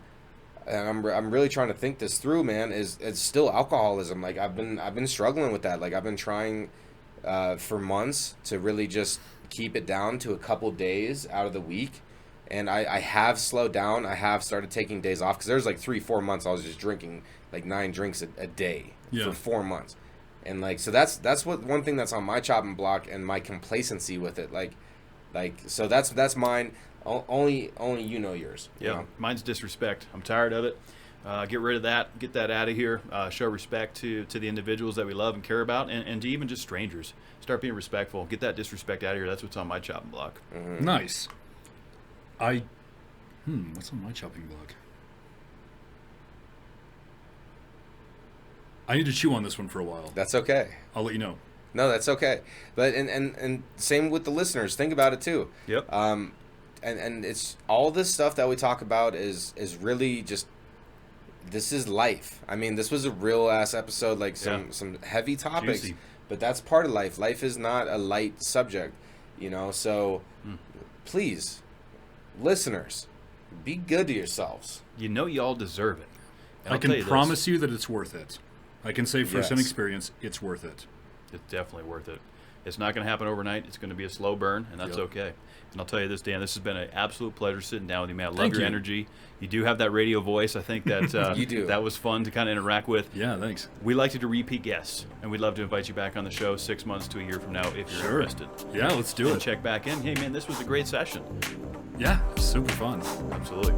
I'm really trying to think this through, man, is still alcoholism. Like, I've been struggling with that. Like, I've been trying for months to really just keep it down to a couple days out of the week. And I have slowed down. I have started taking days off, because there's like 3-4 months I was just drinking like 9 drinks a day for 4 months. And like, so that's what one thing that's on my chopping block, and my complacency with it. Like so that's mine. Only you know yours. Yeah, You know? Mine's disrespect. I'm tired of it. Get rid of that. Get that out of here. Show respect to the individuals that we love and care about, and to even just strangers. Start being respectful. Get that disrespect out of here. That's what's on my chopping block. Nice. What's on my chopping block? I need to chew on this one for a while. That's okay. I'll let you know. No, that's okay. But and same with the listeners. Think about it too. Yep. And it's all this stuff that we talk about is really just, this is life. I mean, this was a real ass episode, like some heavy topics, Juicy. but that's part of life. Life is not a light subject, you know. So please, listeners, be good to yourselves. You know you all deserve it. And I I'll tell can you promise you that it's worth it. I can say firsthand Yes. experience, it's worth it. It's definitely worth it. It's not going to happen overnight. It's going to be a slow burn, and that's Yep. okay. And I'll tell you this, Dan, this has been an absolute pleasure sitting down with you, man. I love Thank your you. energy. You do have that radio voice. I think that You do. that was fun to kind of interact with. Yeah, thanks. We like to do repeat guests, and we'd love to invite you back on the show 6 months to a year from now if you're Sure. interested. Yeah, let's do And it. check back in. Hey, man, this was a great session. Yeah, super fun. Absolutely.